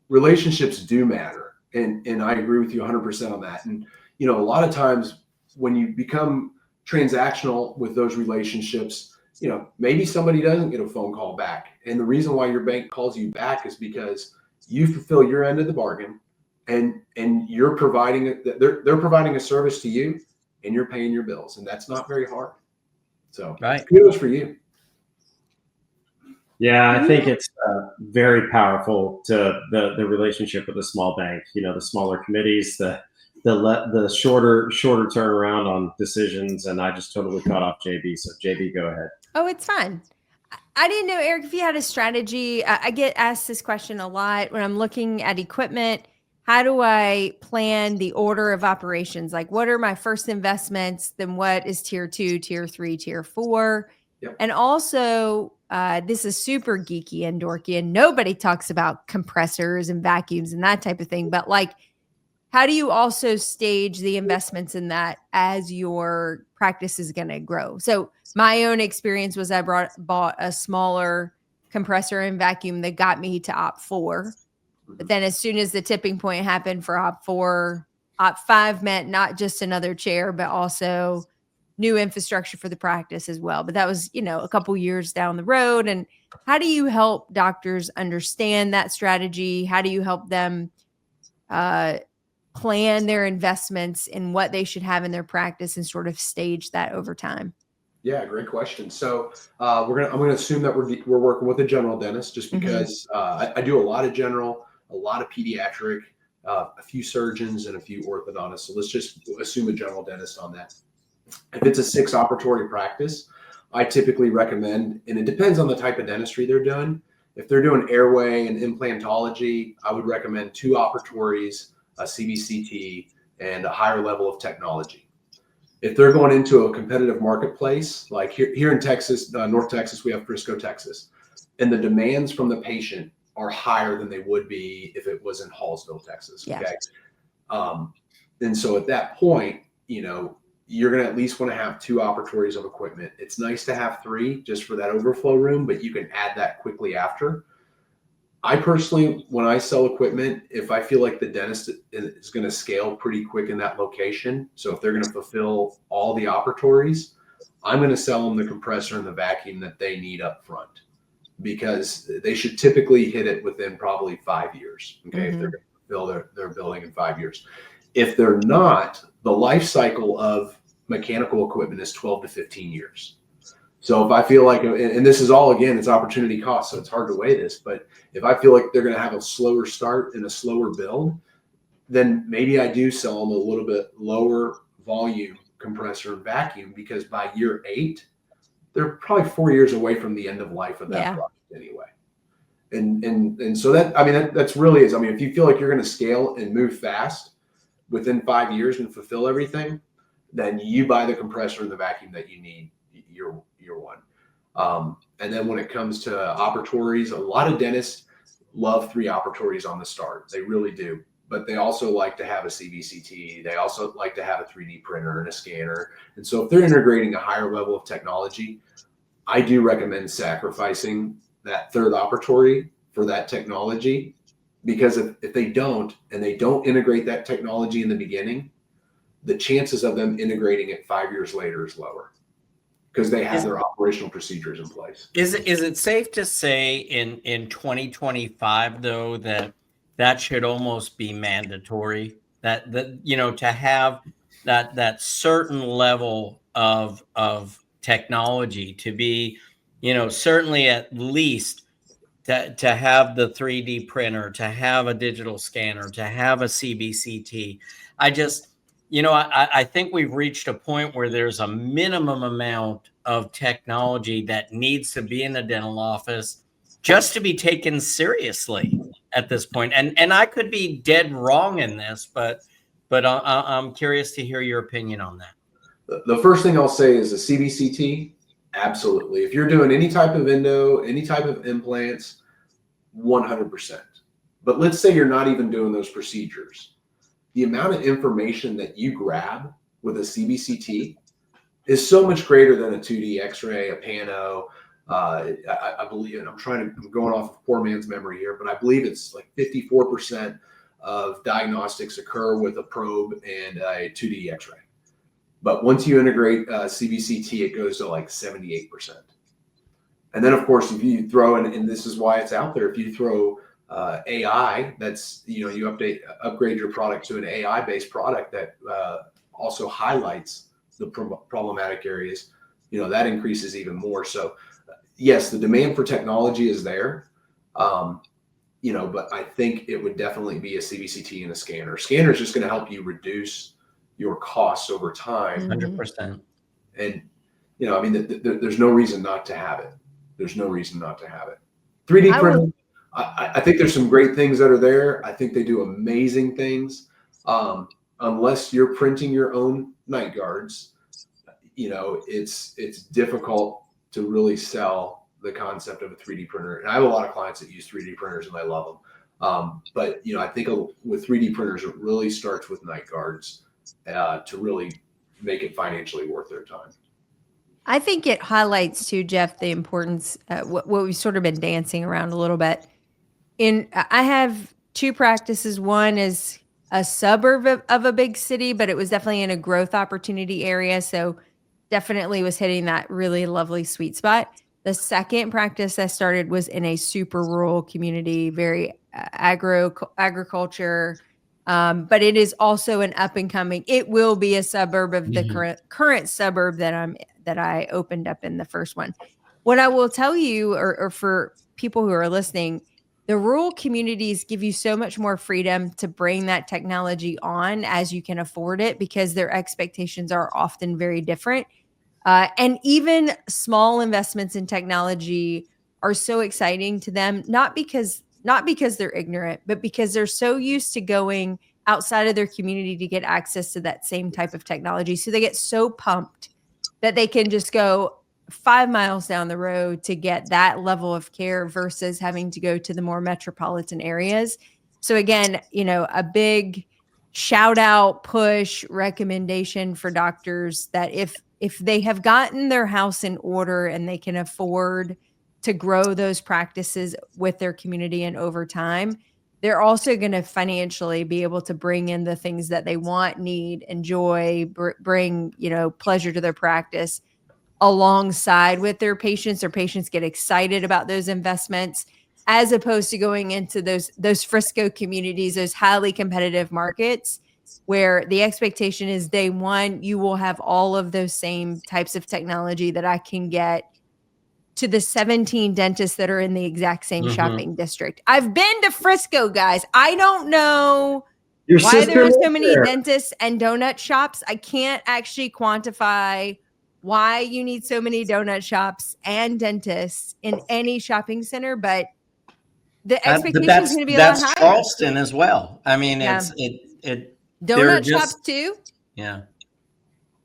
relationships do matter. And I agree with you 100% on that. And, a lot of times when you become transactional with those relationships, maybe somebody doesn't get a phone call back. And the reason why your bank calls you back is because you fulfill your end of the bargain, and you're providing they're providing a service to you, and you're paying your bills. And that's not very hard. So kudos for you. Yeah, I think it's very powerful to the relationship with a small bank. The smaller committees, the shorter turnaround on decisions. And I just totally cut off JB. So JB, go ahead. Oh, it's fine. I didn't know, Eric, if you had a strategy. I get asked this question a lot when I'm looking at equipment. How do I plan the order of operations? Like, what are my first investments? Then what is tier 2, tier 3, tier 4? Yep. And also, this is super geeky and dorky, and nobody talks about compressors and vacuums and that type of thing. But like, how do you also stage the investments in that as your practice is going to grow? So my own experience was I bought a smaller compressor and vacuum that got me to Op4. But then as soon as the tipping point happened for Op4, Op5 meant not just another chair, but also new infrastructure for the practice as well. But that was, a couple years down the road. And how do you help doctors understand that strategy? How do you help them plan their investments in what they should have in their practice and sort of stage that over time? Yeah, great question. So I'm gonna assume that we're working with a general dentist, just because I do a lot of general, a lot of pediatric, a few surgeons, and a few orthodontists. So let's just assume a general dentist on that. If it's a 6 operatory practice, I typically recommend, and it depends on the type of dentistry they're doing. If they're doing airway and implantology, I would recommend 2 operatories, a CBCT, and a higher level of technology. If they're going into a competitive marketplace, like here in Texas, North Texas, we have Frisco, Texas, and the demands from the patient are higher than they would be if it was in Hallsville, Texas. Yeah. Okay. And so at that point, you're going to at least want to have 2 operatories of equipment. It's nice to have 3 just for that overflow room, but you can add that quickly after. I personally, when I sell equipment, if I feel like the dentist is going to scale pretty quick in that location, so if they're going to fulfill all the operatories, I'm going to sell them the compressor and the vacuum that they need up front, because they should typically hit it within probably 5 years. Okay. If they're going to fulfill their building in 5 years. If they're not, the life cycle of mechanical equipment is 12 to 15 years. So if I feel like, and this is all, again, it's opportunity cost, so it's hard to weigh this, but if I feel like they're going to have a slower start and a slower build, then maybe I do sell them a little bit lower volume compressor and vacuum, because by year 8, they're probably 4 years away from the end of life of that product anyway. And so that, I mean, that's really is, I mean, if you feel like you're going to scale and move fast within 5 years and fulfill everything, then you buy the compressor and the vacuum that you need year one. And then when it comes to operatories, a lot of dentists love 3 operatories on the start. They really do. But they also like to have a CBCT. They also like to have a 3D printer and a scanner. And so if they're integrating a higher level of technology, I do recommend sacrificing that 3rd operatory for that technology, because if they don't, and they don't integrate that technology in the beginning, the chances of them integrating it 5 years later is lower, because they have their operational procedures in place. Is it safe to say in 2025 though that should almost be mandatory, that you know, to have that certain level of technology, to be, you know, certainly at least to have the 3D printer, to have a digital scanner, to have a CBCT. I just, you know, I think we've reached a point where there's a minimum amount of technology that needs to be in the dental office just to be taken seriously at this point. And I could be dead wrong in this, but I'm curious to hear your opinion on that. The first thing I'll say is a CBCT. Absolutely. If you're doing any type of endo, any type of implants, 100%. But let's say you're not even doing those procedures. The amount of information that you grab with a CBCT is so much greater than a 2D X-ray, a pano. I believe, and I'm going off of poor man's memory here, but I believe it's like 54% of diagnostics occur with a probe and a 2D X-ray. But once you integrate CBCT, it goes to like 78%. And then, of course, if you throw in, and this is why it's out there, if you throw AI, that's, you know, you upgrade your product to an AI-based product that also highlights the problematic areas, you know, that increases even more. So, yes, the demand for technology is there, you know, but I think it would definitely be a CBCT and a scanner. Scanner is just going to help you reduce your costs over time. 100%. And, you know, I mean, there's no reason not to have it. There's no reason not to have it. 3D printing, I think there's some great things that are there. I think they do amazing things. Unless you're printing your own night guards, you know, it's difficult to really sell the concept of a 3D printer. And I have a lot of clients that use 3D printers and I love them. But, you know, I think with 3D printers, it really starts with night guards to really make it financially worth their time. I think it highlights too, Jeff, the importance, what we've sort of been dancing around a little bit. I have 2 practices. One is a suburb of a big city, but it was definitely in a growth opportunity area. So definitely was hitting that really lovely sweet spot. The second practice I started was in a super rural community, very agriculture. But it is also an up and coming. It will be a suburb of the current suburb that I opened up in the first one. What I will tell you, or for people who are listening, the rural communities give you so much more freedom to bring that technology on as you can afford it, because their expectations are often very different. And even small investments in technology are so exciting to them, not because they're ignorant, but because they're so used to going outside of their community to get access to that same type of technology. So they get so pumped that they can just go 5 miles down the road to get that level of care versus having to go to the more metropolitan areas. So again, you know, a big shout out, push, recommendation for doctors that if they have gotten their house in order and they can afford to grow those practices with their community and over time, they're also going to financially be able to bring in the things that they want, need, enjoy, bring, you know, pleasure to their practice alongside with their patients. Their patients get excited about those investments, as opposed to going into those Frisco communities, those highly competitive markets where the expectation is day one, you will have all of those same types of technology that I can get to the 17 dentists that are in the exact same Mhm. shopping district. I've been to Frisco, guys. I don't know Your why sister there are so lives many there. dentists and donut shops. I can't actually quantify why you need so many donut shops and dentists in any shopping center, but the expectation is going to be a lot that's higher. Charleston as well. I mean, Yeah. they're Donut shops just too. yeah.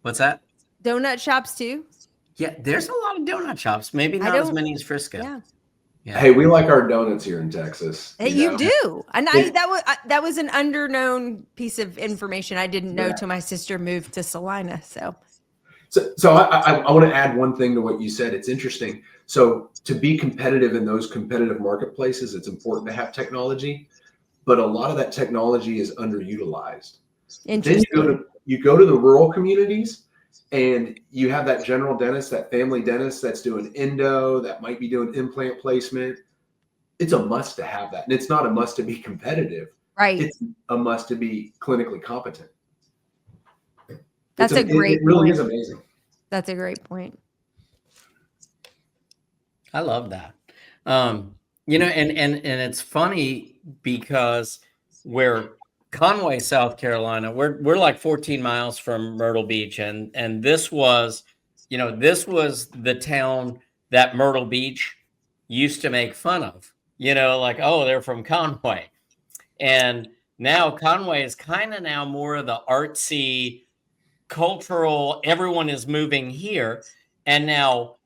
What's that? Donut shops too. Yeah, there's a lot of donut shops. Maybe I not as don't- many as Frisco. Yeah. Yeah. Hey, we like our donuts here in Texas. You know? do, and that was an underknown piece of information I didn't know till my sister moved to Salina. So I want to add one thing to what you said. It's interesting. So to be competitive in those competitive marketplaces, it's important to have technology, but a lot of that technology is underutilized. Then you go to the rural communities, and you have that general dentist, that family dentist that's doing endo, that might be doing implant placement. It's a must to have that. And it's not a must to be competitive. Right. It's a must to be clinically competent. That's a great It really point. is amazing. That's a great point. I love that. You know, and it's funny because we're Conway, South Carolina, we're like 14 miles from Myrtle Beach, and this was, you know, this was the town that Myrtle Beach used to make fun of. You know, like, oh, they're from Conway, and now Conway is kind of now more of the artsy, cultural. Everyone is moving here, and now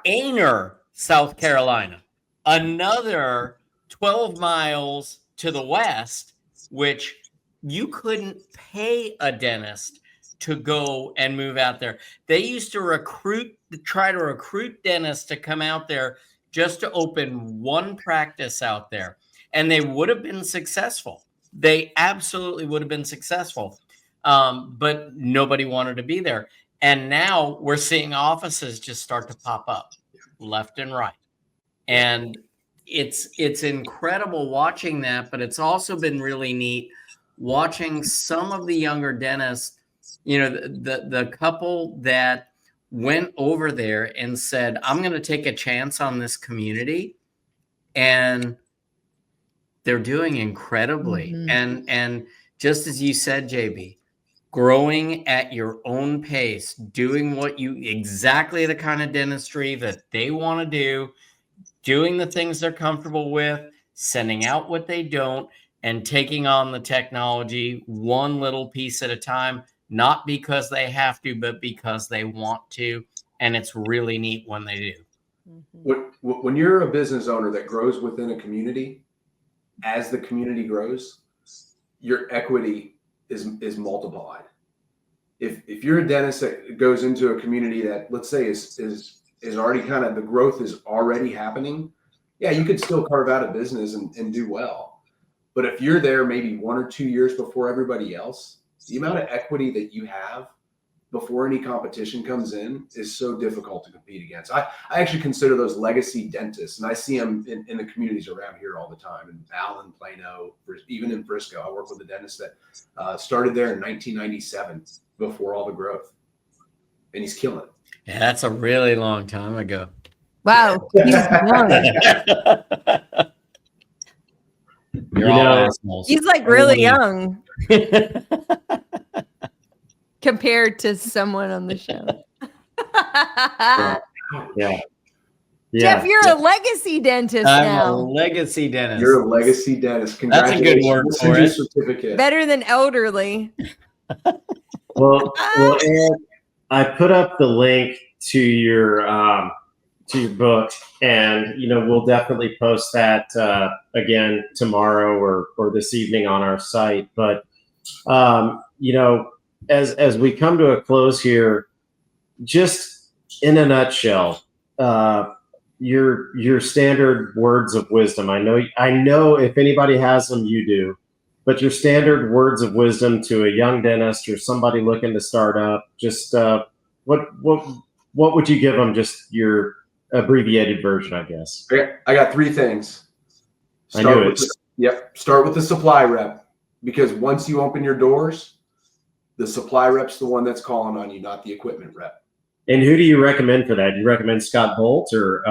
Aner, South Carolina, another 12 miles to the west, which you couldn't pay a dentist to go and move out there. They used to try to recruit dentists to come out there just to open one practice out there. And they would have been successful. They absolutely would have been successful. But nobody wanted to be there. And now we're seeing offices just start to pop up left and right. And it's incredible watching that, but it's also been really neat watching some of the younger dentists, you know, the couple that went over there and said, I'm going to take a chance on this community. And they're doing incredibly. Mhm. And just as you said, JB, growing at your own pace, doing exactly the kind of dentistry that they want to do, doing the things they're comfortable with, sending out what they don't, and taking on the technology one little piece at a time, not because they have to, but because they want to. And it's really neat when they do. When you're a business owner that grows within a community, as the community grows, your equity is multiplied. If you're a dentist that goes into a community that, let's say, is already kind of, the growth is already happening, yeah, you could still carve out a business and do well. But if you're there maybe 1 or 2 years before everybody else, the amount of equity that you have before any competition comes in is so difficult to compete against. I actually consider those legacy dentists, and I see them in the communities around here all the time, in Allen, Plano, even in Frisco. I work with a dentist that started there in 1997 before all the growth, and he's killing it. Yeah, that's a really long time ago. Wow. He's young. You're all assholes. He's like really young compared to someone on the show. Yeah. Jeff, you're a legacy dentist I'm now. a legacy dentist. You're a legacy dentist. That's a good word for it. Certificate. Better than elderly. Well, Aaron, I put up the link to your book, and we'll definitely post that again tomorrow or this evening on our site. But as we come to a close here, just in a nutshell, your standard words of wisdom. I know if anybody has them, you do. But your standard words of wisdom to a young dentist or somebody looking to start up, just what would you give them? Just your abbreviated version, I guess. I got 3 things. Start with the supply rep, because once you open your doors, the supply rep's the one that's calling on you, not the equipment rep. And who do you recommend for that? Do you recommend Scott Bolt, or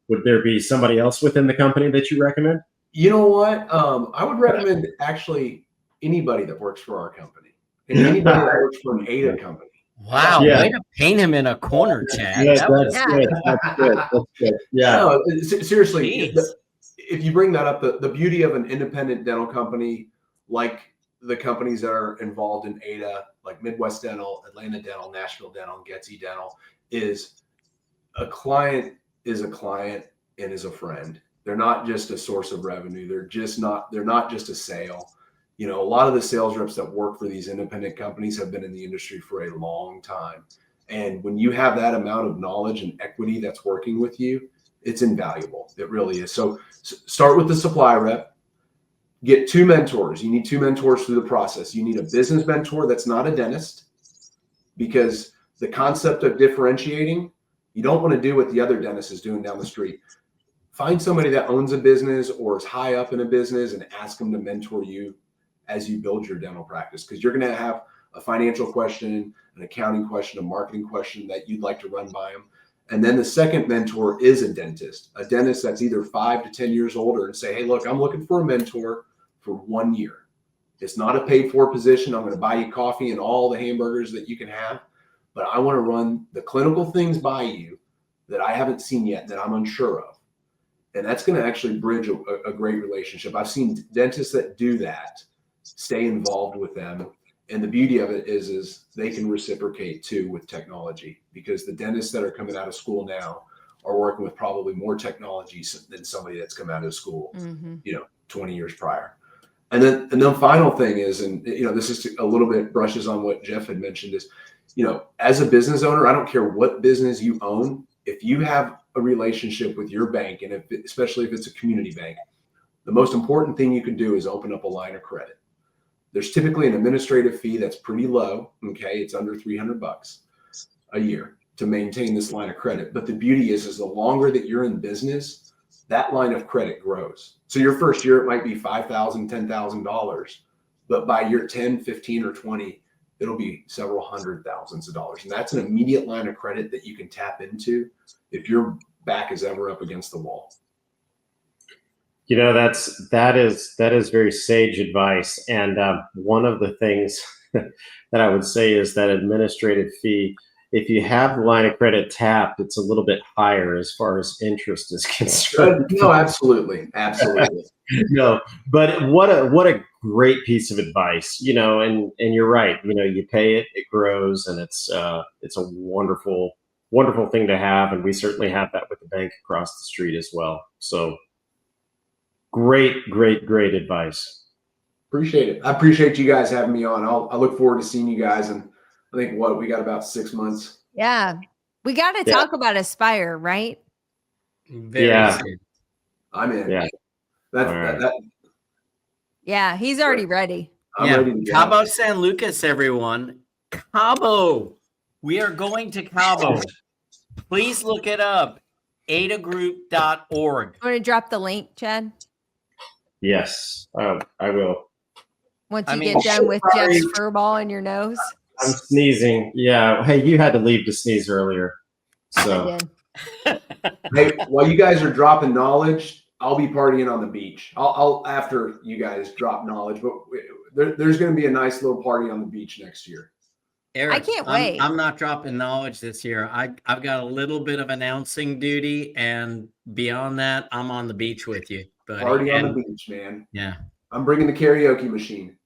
would there be somebody else within the company that you recommend? You know what? I would recommend actually anybody that works for our company and anybody that works for an AIDA company. Wow, Yeah. way to paint him in a corner, Chad. Yeah, That was that's good. That's good. That's good. Yeah. No, seriously, Jeez. if you bring that up, the beauty of an independent dental company, like the companies that are involved in AIDA, like Midwest Dental, Atlanta Dental, Nashville Dental, Getsy Dental, is a client is a client and is a friend. They're not just a source of revenue. They're not just a sale. You know, a lot of the sales reps that work for these independent companies have been in the industry for a long time. And when you have that amount of knowledge and equity that's working with you, it's invaluable. It really is. So start with the supply rep. Get 2 mentors. You need 2 mentors through the process. You need a business mentor that's not a dentist, because the concept of differentiating, you don't want to do what the other dentist is doing down the street. Find somebody that owns a business or is high up in a business and ask them to mentor you as you build your dental practice, because you're going to have a financial question, an accounting question, a marketing question that you'd like to run by them. And then the second mentor is a dentist that's either 5 to 10 years older, and say, hey, look, I'm looking for a mentor for 1 year. It's not a paid for position. I'm going to buy you coffee and all the hamburgers that you can have, but I want to run the clinical things by you that I haven't seen yet, that I'm unsure of. And that's going to actually bridge a great relationship. I've seen dentists that do that stay involved with them. And the beauty of it is they can reciprocate too with technology, because the dentists that are coming out of school now are working with probably more technology than somebody that's come out of school, 20 years prior. And then the final thing is, and this is a little bit brushes on what Jeff had mentioned, is, as a business owner, I don't care what business you own, if you have a relationship with your bank, and especially if it's a community bank, the most important thing you can do is open up a line of credit. There's typically an administrative fee that's pretty low. Okay. It's under $300 a year to maintain this line of credit. But the beauty is the longer that you're in business, that line of credit grows. So your first year, it might be $5,000, $10,000, but by year 10, 15, or 20, it'll be several hundred thousands of dollars. And that's an immediate line of credit that you can tap into if your back is ever up against the wall. That is very sage advice. And one of the things that I would say is that administrative fee, if you have the line of credit tapped, it's a little bit higher as far as interest is concerned. No, absolutely. No, but what a great piece of advice, and you're right. You pay it, it grows, and it's a wonderful thing to have. And we certainly have that with the bank across the street as well. So great advice. Appreciate it. I appreciate you guys having me on. I look forward to seeing you guys. And I think we got about 6 months. Yeah. We got to talk about Aspire, right? Very soon. I'm in. Yeah. Yeah, he's already ready. I'm ready to go. Cabo San Lucas, everyone. Cabo. We are going to Cabo. Please look it up. AIDAgroup.org. Want to drop the link, Chad? Yes, I will. Once you get done with Jeff's fur ball in your nose. I'm sneezing. Yeah. Hey, you had to leave to sneeze earlier. So. I did. Hey, while you guys are dropping knowledge, I'll be partying on the beach. I'll after you guys drop knowledge, but there's going to be a nice little party on the beach next year. Eric, I can't wait. I'm not dropping knowledge this year. I've got a little bit of announcing duty, and beyond that, I'm on the beach with you. Buddy. Party on the beach, man. Yeah. I'm bringing the karaoke machine.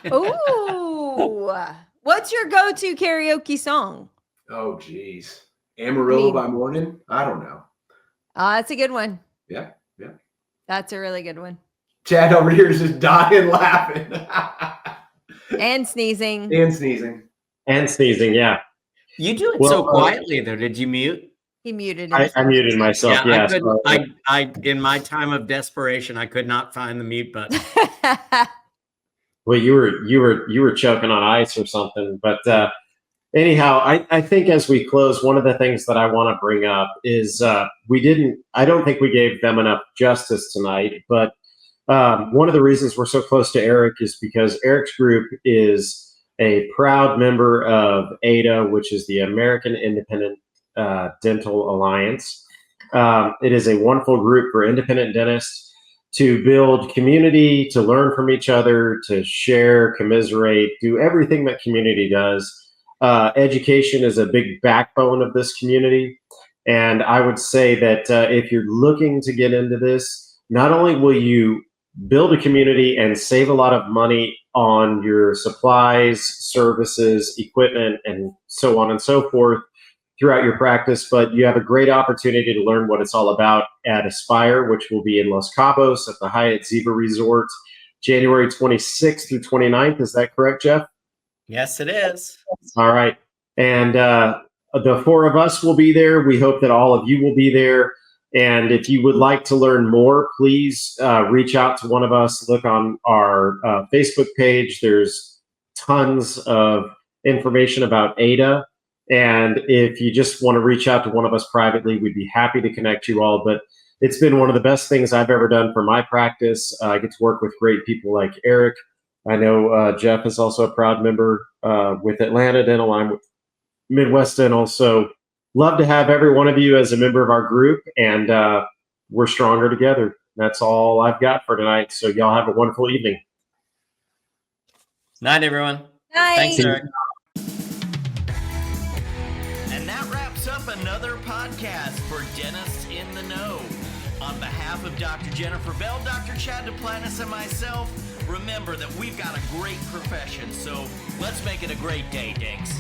Ooh. What's your go-to karaoke song? Oh, geez. Amarillo by Morning? I don't know. That's a good one. Yeah. That's a really good one. Chad over here is just dying laughing. And sneezing. And sneezing, yeah. You do it so quietly, though. Did you mute? He muted himself. I muted myself. Yeah, yes. I in my time of desperation, I could not find the mute button. Well, you were choking on ice or something. But anyhow, I think as we close, one of the things that I want to bring up is I don't think we gave them enough justice tonight. But one of the reasons we're so close to Eric is because Eric's group is a proud member of AIDA, which is the American Independent Dental Alliance. It is a wonderful group for independent dentists to build community, to learn from each other, to share, commiserate, do everything that community does. Education is a big backbone of this community. And I would say that if you're looking to get into this, not only will you build a community and save a lot of money on your supplies, services, equipment, and so on and so forth throughout your practice, but you have a great opportunity to learn what it's all about at Aspire, which will be in Los Cabos at the Hyatt Ziva Resort, January 26th through 29th. Is that correct, Jeff? Yes, it is. All right. And the four of us will be there. We hope that all of you will be there. And if you would like to learn more, please reach out to one of us. Look on our Facebook page. There's tons of information about AIDA. And if you just want to reach out to one of us privately, we'd be happy to connect you all. But it's been one of the best things I've ever done for my practice. I get to work with great people like Eric. I know Jeff is also a proud member with Atlanta Dental. I'm with Midwest Dental. So love to have every one of you as a member of our group, and we're stronger together. That's all I've got for tonight. So y'all have a wonderful evening. Night, everyone. Night. Thanks, Eric. And that wraps up another podcast for Dentists in the Know. On behalf of Dr. Jennifer Bell, Dr. Chad Duplantis, and myself, remember that we've got a great profession, so let's make it a great day, Dinks.